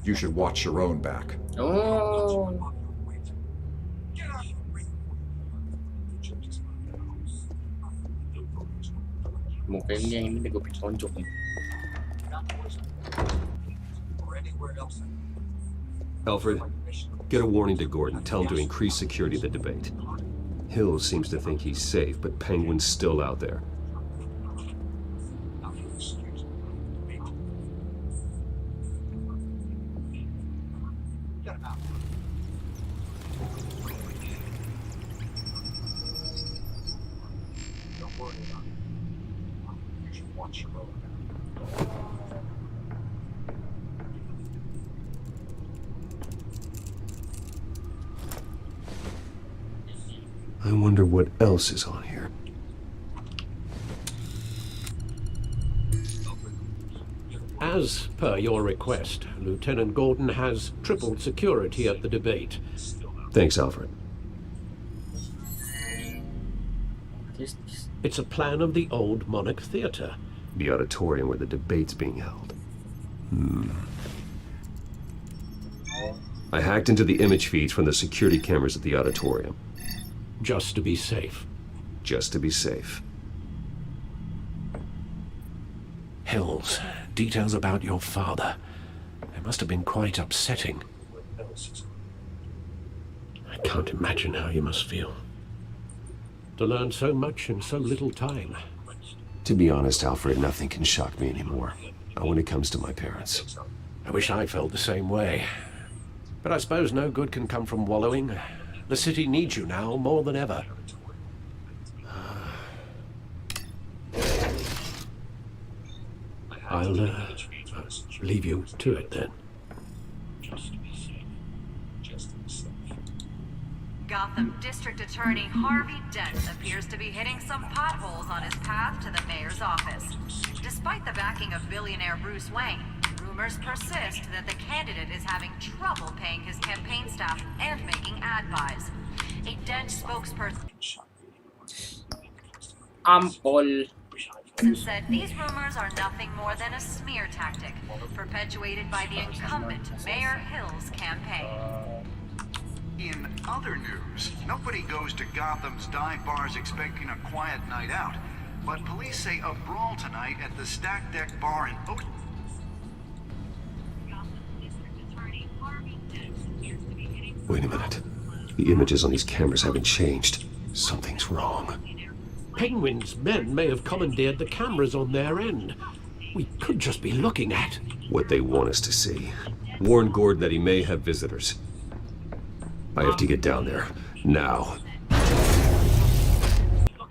You should watch your own back. Oh. Một cái nhanh mình được bị con chụp. Alfred, get a warning to Gordon. Tell him to increase security of the debate. Hill seems to think he's safe, but Penguin's still out there. I wonder what else is on here. As per your request, Lieutenant Gordon has tripled security at the debate. Thanks, Alfred. It's a plan of the old Monarch Theatre. The auditorium where the debate's being held. I hacked into the image feeds from the security cameras at the auditorium. Just to be safe. Just to be safe. Hills, details about your father. They must have been quite upsetting. I can't imagine how you must feel. To learn so much in so little time. To be honest, Alfred, nothing can shock me anymore. Not when it comes to my parents. I wish I felt the same way. But I suppose no good can come from wallowing. The city needs you now more than ever. I'll leave you to it then. Gotham District Attorney Harvey Dent appears to be hitting some potholes on his path to the mayor's office. Despite the backing of billionaire Bruce Wayne, rumors persist that the candidate is having trouble paying his campaign staff and making ad buys. A Dent spokesperson said these rumors are nothing more than a smear tactic perpetuated by the incumbent Mayor Hill's campaign. In other news, nobody goes to Gotham's dive bars expecting a quiet night out, but police say a brawl tonight at the Stack Deck Bar in Oak. Wait a minute. The images on these cameras haven't changed. Something's wrong. Penguin's men may have commandeered the cameras on their end. We could just be looking at what they want us to see. Warn Gordon that he may have visitors. I have to get down there. Now.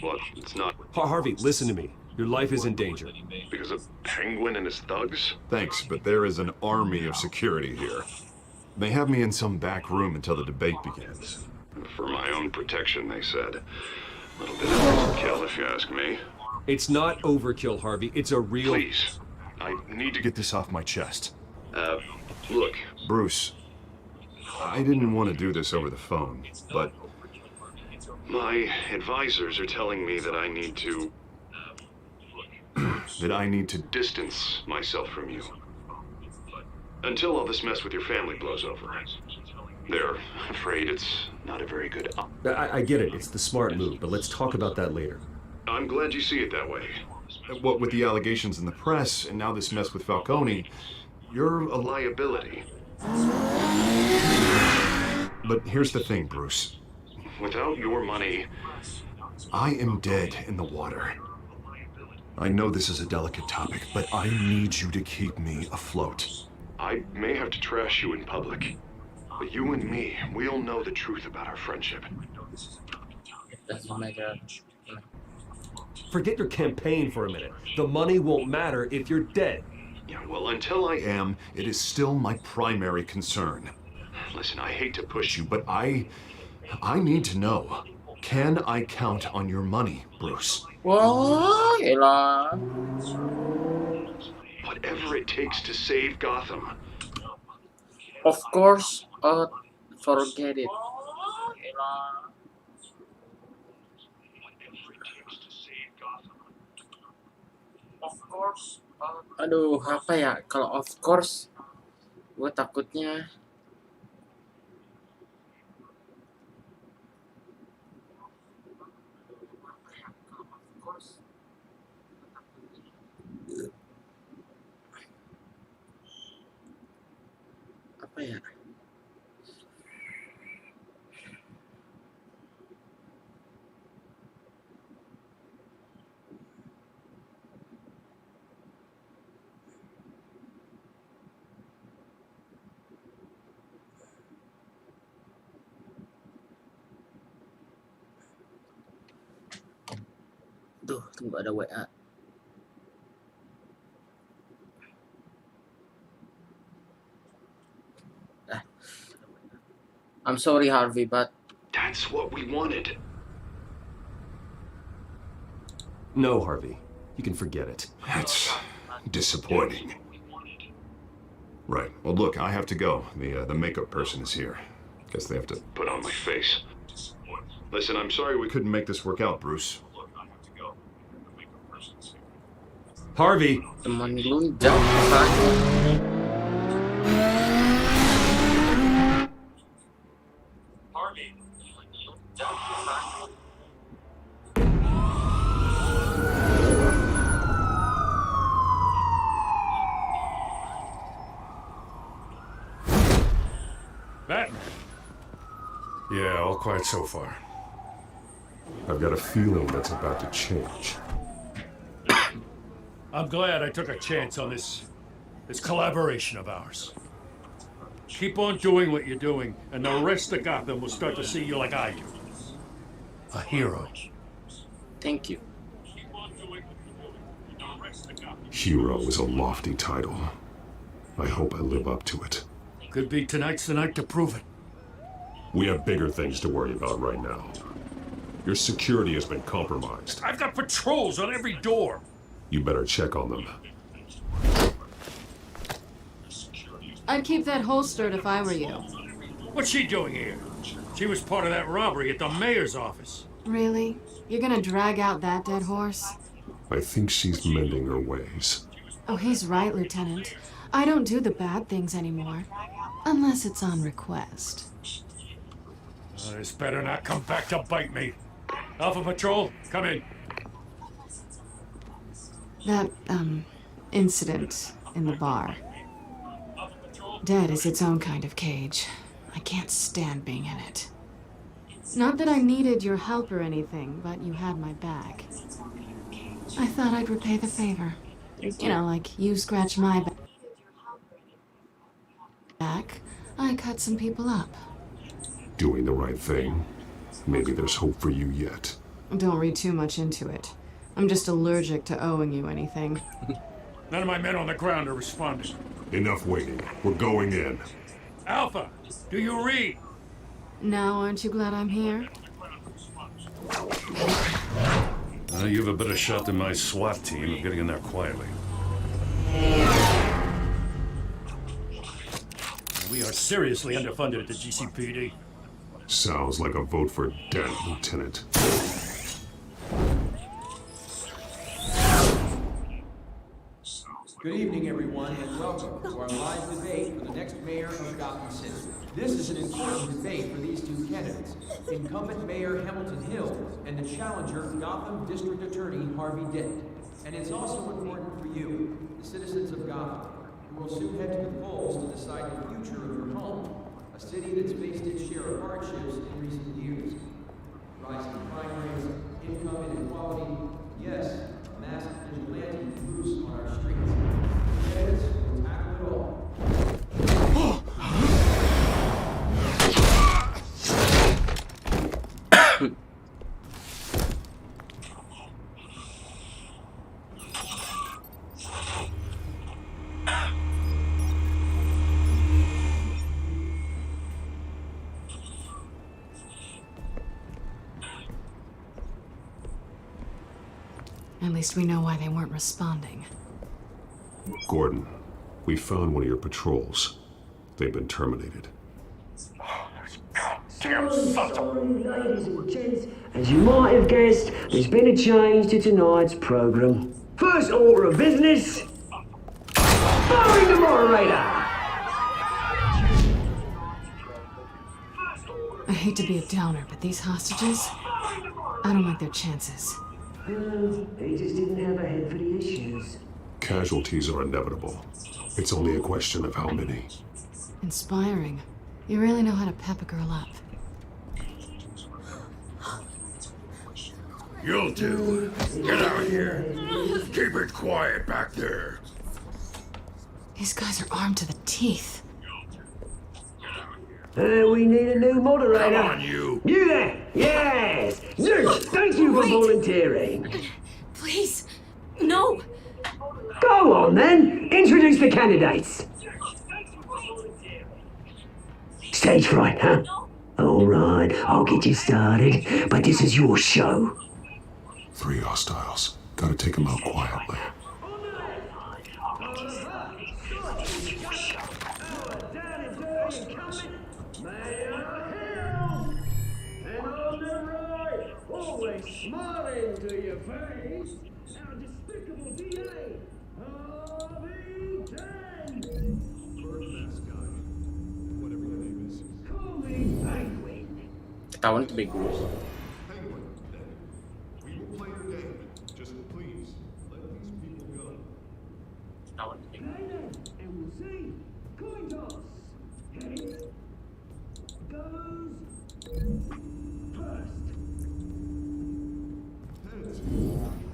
What? It's not... Harvey, listen to me. Your life is in danger. Because of Penguin and his thugs? Thanks, but there is an army of security here. They have me in some back room until the debate begins. For my own protection, they said. A little bit of overkill, if you ask me. It's not overkill, Harvey. It's a real... Please. I need to get this off my chest. Look. Bruce. I didn't want to do this over the phone, but... My advisors are telling me that I need to... distance myself from you. Until all this mess with your family blows over. They're afraid it's not a very good... I get it. It's the smart move, but let's talk about that later. I'm glad you see it that way. What with the allegations in the press, and now this mess with Falcone, you're a liability. But here's the thing, Bruce. Without your money, I am dead in the water. I know this is a delicate topic, but I need you to keep me afloat. I may have to trash you in public, but you and me, we'll know the truth about our friendship. Doesn't matter. Forget your campaign for a minute. The money won't matter if you're dead. Yeah, well, until I am, it is still my primary concern. Listen, I hate to push you, but I need to know. Can I count on your money, Bruce? Wah, elah. Whatever it takes to save Gotham. Of course, forget it. Aduh, apa ya? Kalau of course, gue takutnya apa ya? Tuh, tunggu ada WA. I'm sorry, Harvey, but That's what we wanted. No, Harvey. You can forget it. That's disappointing. Right. Well, look, I have to go. The makeup person is here. Guess they have to put on my face. Listen, I'm sorry we couldn't make this work out, Bruce. Harvey! Teman lu jauh. Batman. Yeah, all quiet so far. I've got a feeling that's about to change. I'm glad I took a chance on this collaboration of ours. Keep on doing what you're doing, and the rest of Gotham will start to see you like I do. A hero. Thank you. Hero is a lofty title. I hope I live up to it. Could be tonight's the night to prove it. We have bigger things to worry about right now. Your security has been compromised. I've got patrols on every door. You better check on them. I'd keep that holstered if I were you. What's she doing here? She was part of that robbery at the mayor's office. Really? You're gonna drag out that dead horse? I think she's mending her ways. Oh, he's right, Lieutenant. I don't do the bad things anymore. Unless it's on request. This better not come back to bite me. Alpha Patrol, come in. That, incident in the bar. Dead is its own kind of cage. I can't stand being in it. Not that I needed your help or anything, but you had my back. I thought I'd repay the favor. You know, like you scratch my back, I cut some people up. Doing the right thing. Maybe there's hope for you yet. Don't read too much into it. I'm just allergic to owing you anything. None of my men on the ground are responding. Enough waiting. We're going in. Alpha, do you read? Now, aren't you glad I'm here? You have a better shot than my SWAT team of getting in there quietly. We are seriously underfunded at the GCPD. Sounds like a vote for death, Lieutenant. Good evening, everyone, and welcome to our live debate for the next mayor of Gotham City. This is an important debate for these two candidates, incumbent Mayor Hamilton Hill and the challenger, Gotham District Attorney Harvey Dent. And it's also important for you, the citizens of Gotham, who will soon head to the polls to decide the future of your home, a city that's faced its share of hardships in recent years. Rising crime rates, income inequality, yes, a mass vigilante loose on our streets. Candidates will tackle it all. At least we know why they weren't responding. Gordon, we found one of your patrols. They've been terminated. Ladies and gents, as you might have guessed, there's been a change to tonight's program. First order of business, firing the moderator! I hate to be a downer, but these hostages, I don't like their chances. He just didn't have a head for the issues. Casualties are inevitable. It's only a question of how many. Inspiring. You really know how to pep a girl up. You'll do. Get out here. Keep it quiet back there. These guys are armed to the teeth. We need a new moderator. Come on, you. You there? Yes. Zeus, thank you for volunteering. Please, no. Go on then. Introduce the candidates. Stage fright, huh? All right, I'll get you started, but this is your show. 3 hostiles. Gotta take them out quietly. Always smiling to your face. Our despicable DA, Harvey Dent. Whatever your name is. Call me Penguin. Ketahuan itu bego. Penguin, we will play your game. Just please, let these people go. Ketahuan itu bego. And we'll see. Coin toss. Heads goes first.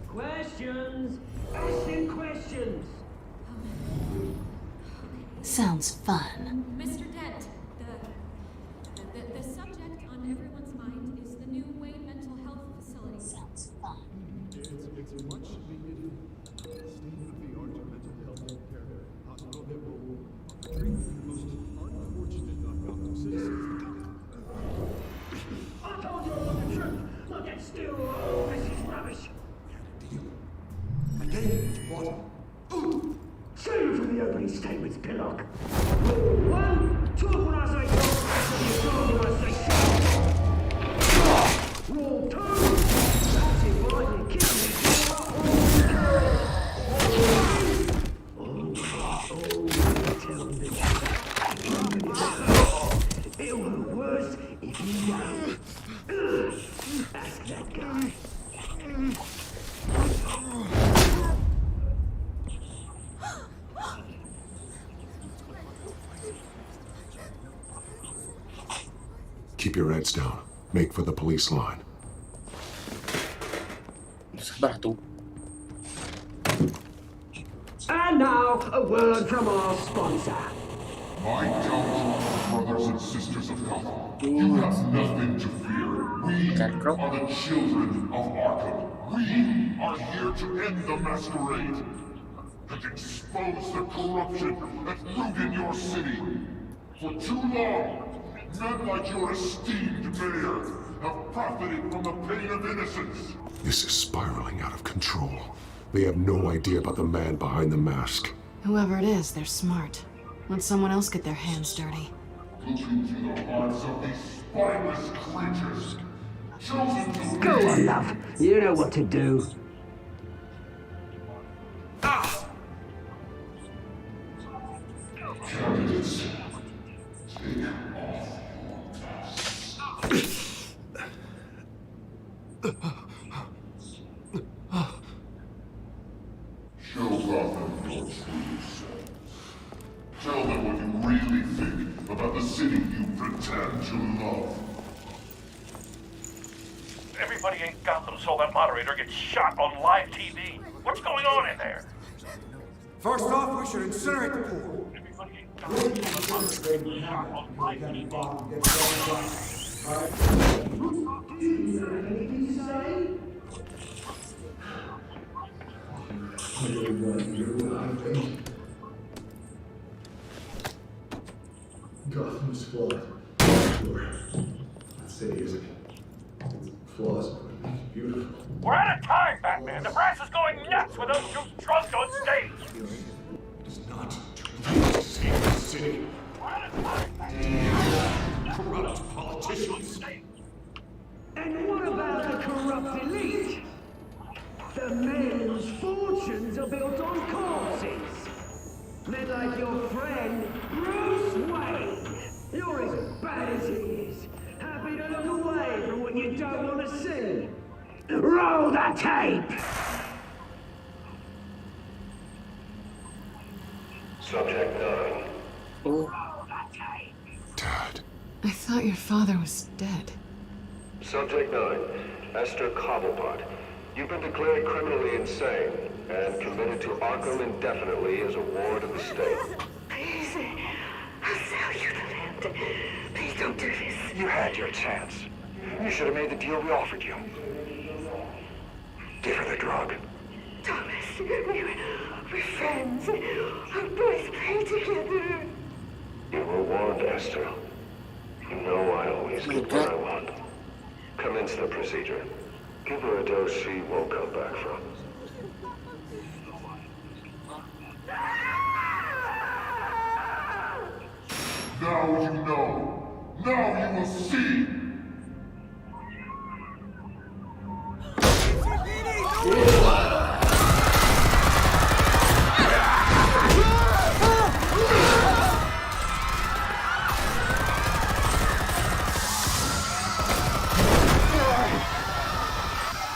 Questions. Asking questions. Sounds fun. Mr. Dent, the subject on everyone's mind is the new Wayne Mental Health Facility. Sounds fun. It's a much needed state-of-the-art mental health care hospital that will treat the most unfortunate Gotham citizens. I told you about the truth. Look at still. Oh, this is rubbish. I gave you what? Save it for the opening statements, Pillock. One, talk when I say talk, you talk when I say shut. Rule two, that's inviting and kissing each other. Tell them the truth. It'll be worse if you don't. Ask that guy. Keep your heads down. Make for the police line. Sabar tuh. And now, a word from our sponsor. My Jones, brothers and sisters of Gotham, you have nothing to fear. We are the children of Arkham. We are here to end the masquerade and expose the corruption that rooted your city. For too long, men like your esteemed mayor have profited from the pain of innocence. This is spiraling out of control. They have no idea about the man behind the mask. Whoever it is, they're smart. Let someone else get their hands dirty. Look into the hearts of these spineless creatures. Chosen to Go on, love. You know what to do. Candidates, take off Show Gotham your true selves. Tell them what you really think about the city you pretend to love. Everybody in Gotham saw that moderator get shot on live TV. What's going on in there? First off, we should incinerate the pool. Everybody in Gotham saw that moderator get shot on live TV. Gotham's flawed. Sure. That city isn't. It's flaws, but it's beautiful. We're out of time, Batman! Batman. The brass is going nuts with those two drunks on stage. It's not too late to save the city. Corrupt politicians. And what about the corrupt elite? The men whose fortunes are built on corpses. Men like your friend, Bruce Wayne. You're as bad as he is. Happy to look away from what you don't want to see. Roll the tape! Subject 9. Dad. I thought your father was dead. Subject 9. Esther Cobblepot. You've been declared criminally insane and committed to Arkham indefinitely as a ward of the state. Please, I'll sell you the land. Please don't do this. You had your chance. You should have made the deal we offered you. Give her the drug. Thomas, we're friends. Our boys play together. You were warned, Esther. You know I always get what I want. Commence the procedure. Give her a dose she won't come back from. Now you know. Now you will see.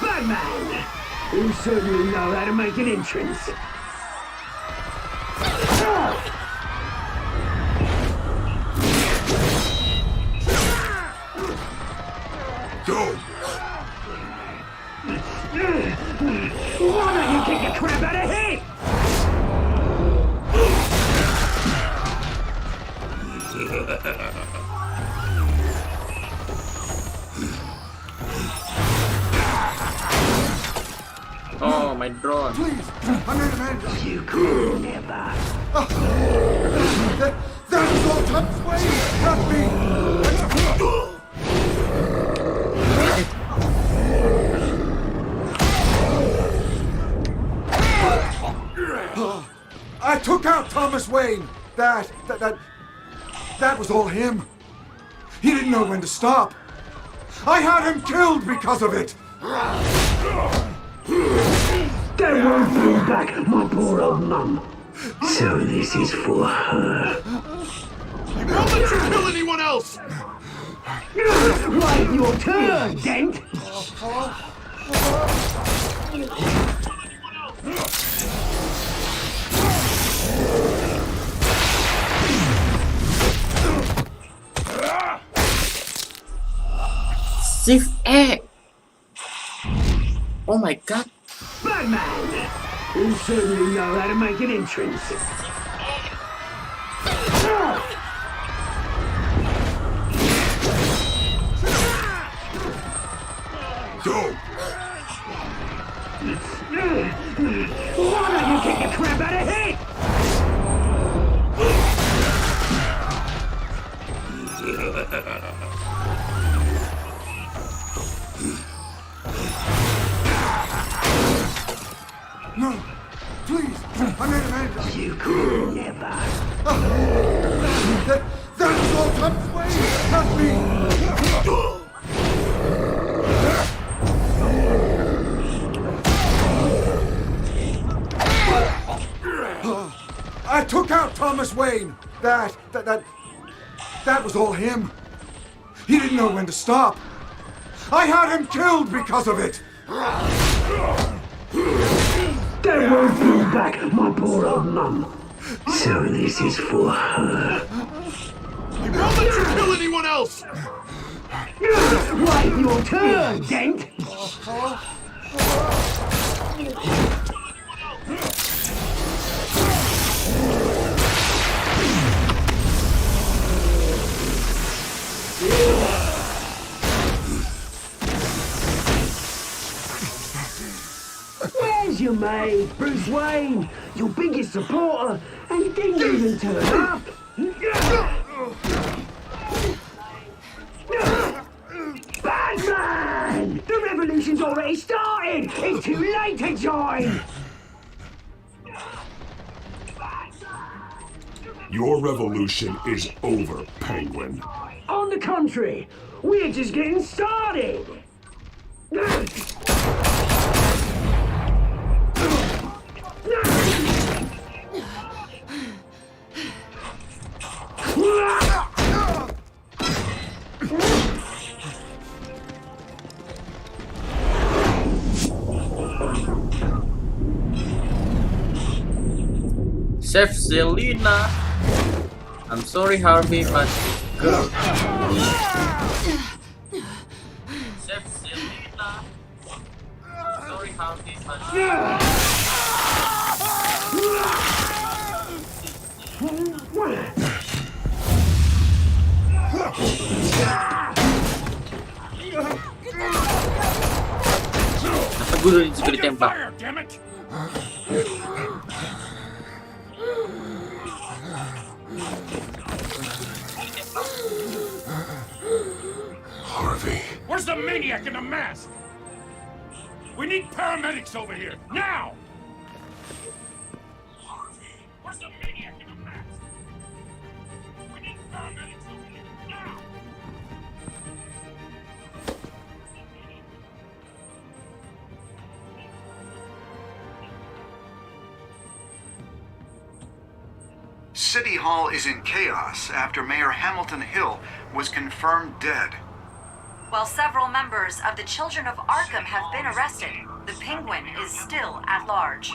Batman! You certainly know how to make an entrance. Go! Why don't you kick the crap out of him? Oh, my drone. Please, I'm in man. You could never. That was all Thomas Wayne, not me. I took out Thomas Wayne. That was all him. He didn't know when to stop. I had him killed because of it. That won't bring back my poor old mum. So this is for her. Don't let you kill anyone else! Right, your turn, Dent. Shift X. Oh my god. Batman! You certainly know how to make an entrance. Go! Why don't you kick the crap out of him? No, please, I'm in man. You could never. That was all Thomas Wayne, not me. I took out Thomas Wayne. That was all him. He didn't know when to stop. I had him killed because of it. That won't bring back my poor old mum. So this is for her. Don't let you kill anyone else! Right, your turn, Dent. Where's your mate, Bruce Wayne? Your biggest supporter, and he didn't even turn up. Batman! The revolution revolution's already started! It's too late to join! Your revolution is over, Penguin. On the contrary, we're just getting started! Save Selena. I'm sorry, Harvey, but go. Save Selena. I'm sorry, Harvey, but Kenapa gue juga ditembak? Harvey. Where's the maniac in the mask? We need paramedics over here, now! Where's the maniac in the mask? We need paramedics over here, now! City Hall is in chaos after Mayor Hamilton Hill was confirmed dead. While several members of the Children of Arkham have been arrested, the Penguin is still at large.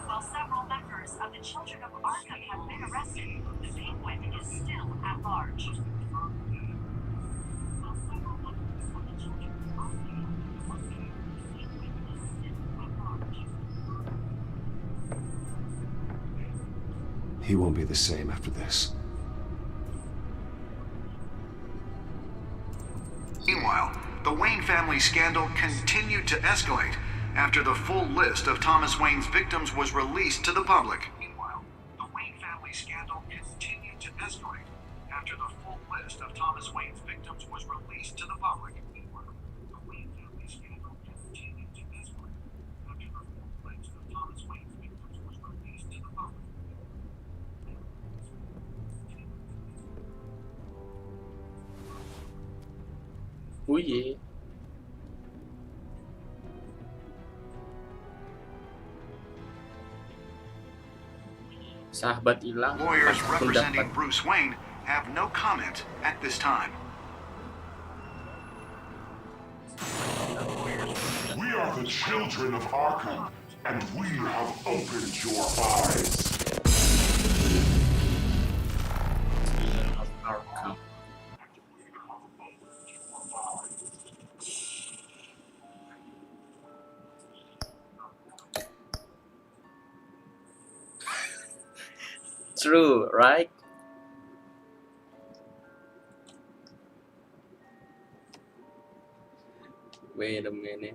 While several members of the Children of Arkham have been arrested, the Penguin is still at large. He won't be the same after this. Meanwhile, the Wayne family scandal continued to escalate after the full list of Thomas Wayne's victims was released to the public. Meanwhile, the Wayne family scandal continued to escalate after the full list of Thomas Wayne's victims was released to the public. Meanwhile, the Wayne family scandal continued to escalate after the full list of Thomas Wayne's victims was released to the public. Oh yeah. Sahabat hilang. Lawyers pasti representing mendapat. Bruce Wayne have no comment at this time. We are the children of Arkham, and we have opened your eyes. Arkham. True, right? Wait a minute.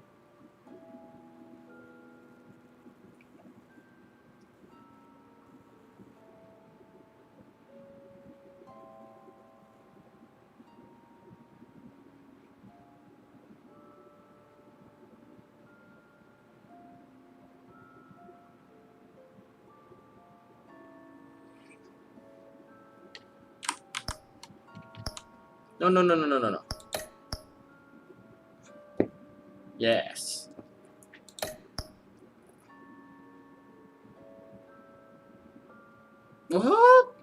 No. Yes. What?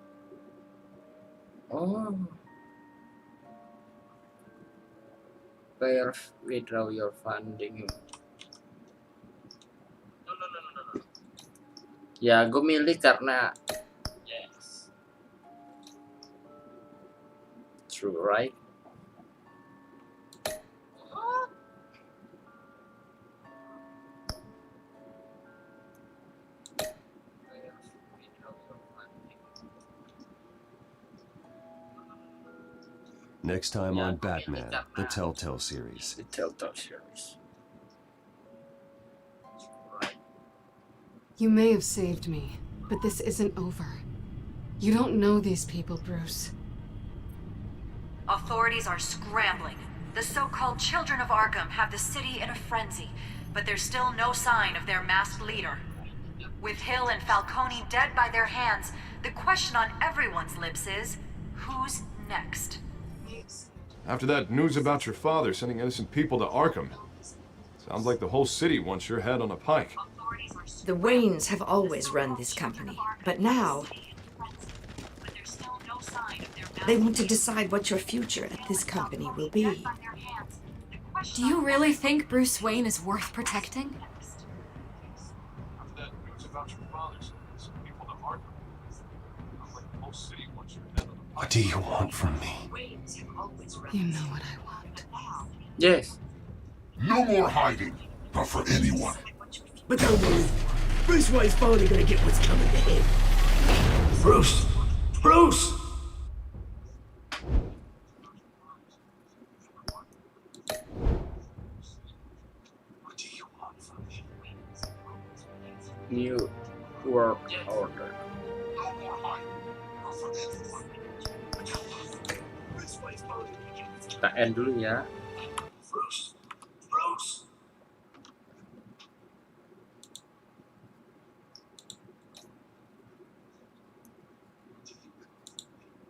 Oh. Where withdraw your funding? No. Ya, gue milih karena yes. True, right? Next time on Batman, the Telltale series. The Telltale series. You may have saved me, but this isn't over. You don't know these people, Bruce. Authorities are scrambling. The so-called Children of Arkham have the city in a frenzy, but there's still no sign of their masked leader. With Hill and Falcone dead by their hands, the question on everyone's lips is, who's next? After that news about your father sending innocent people to Arkham, sounds like the whole city wants your head on a pike. The Waynes have always run this company, but now they want to decide what your future at this company will be. Do you really think Bruce Wayne is worth protecting? What do you want from me? You know what I want. Yes. No more hiding, not for anyone. But don't worry, Bruce Wayne's finally gonna get what's coming to him. Bruce! Bruce! New World Order. Kita end dulu ya.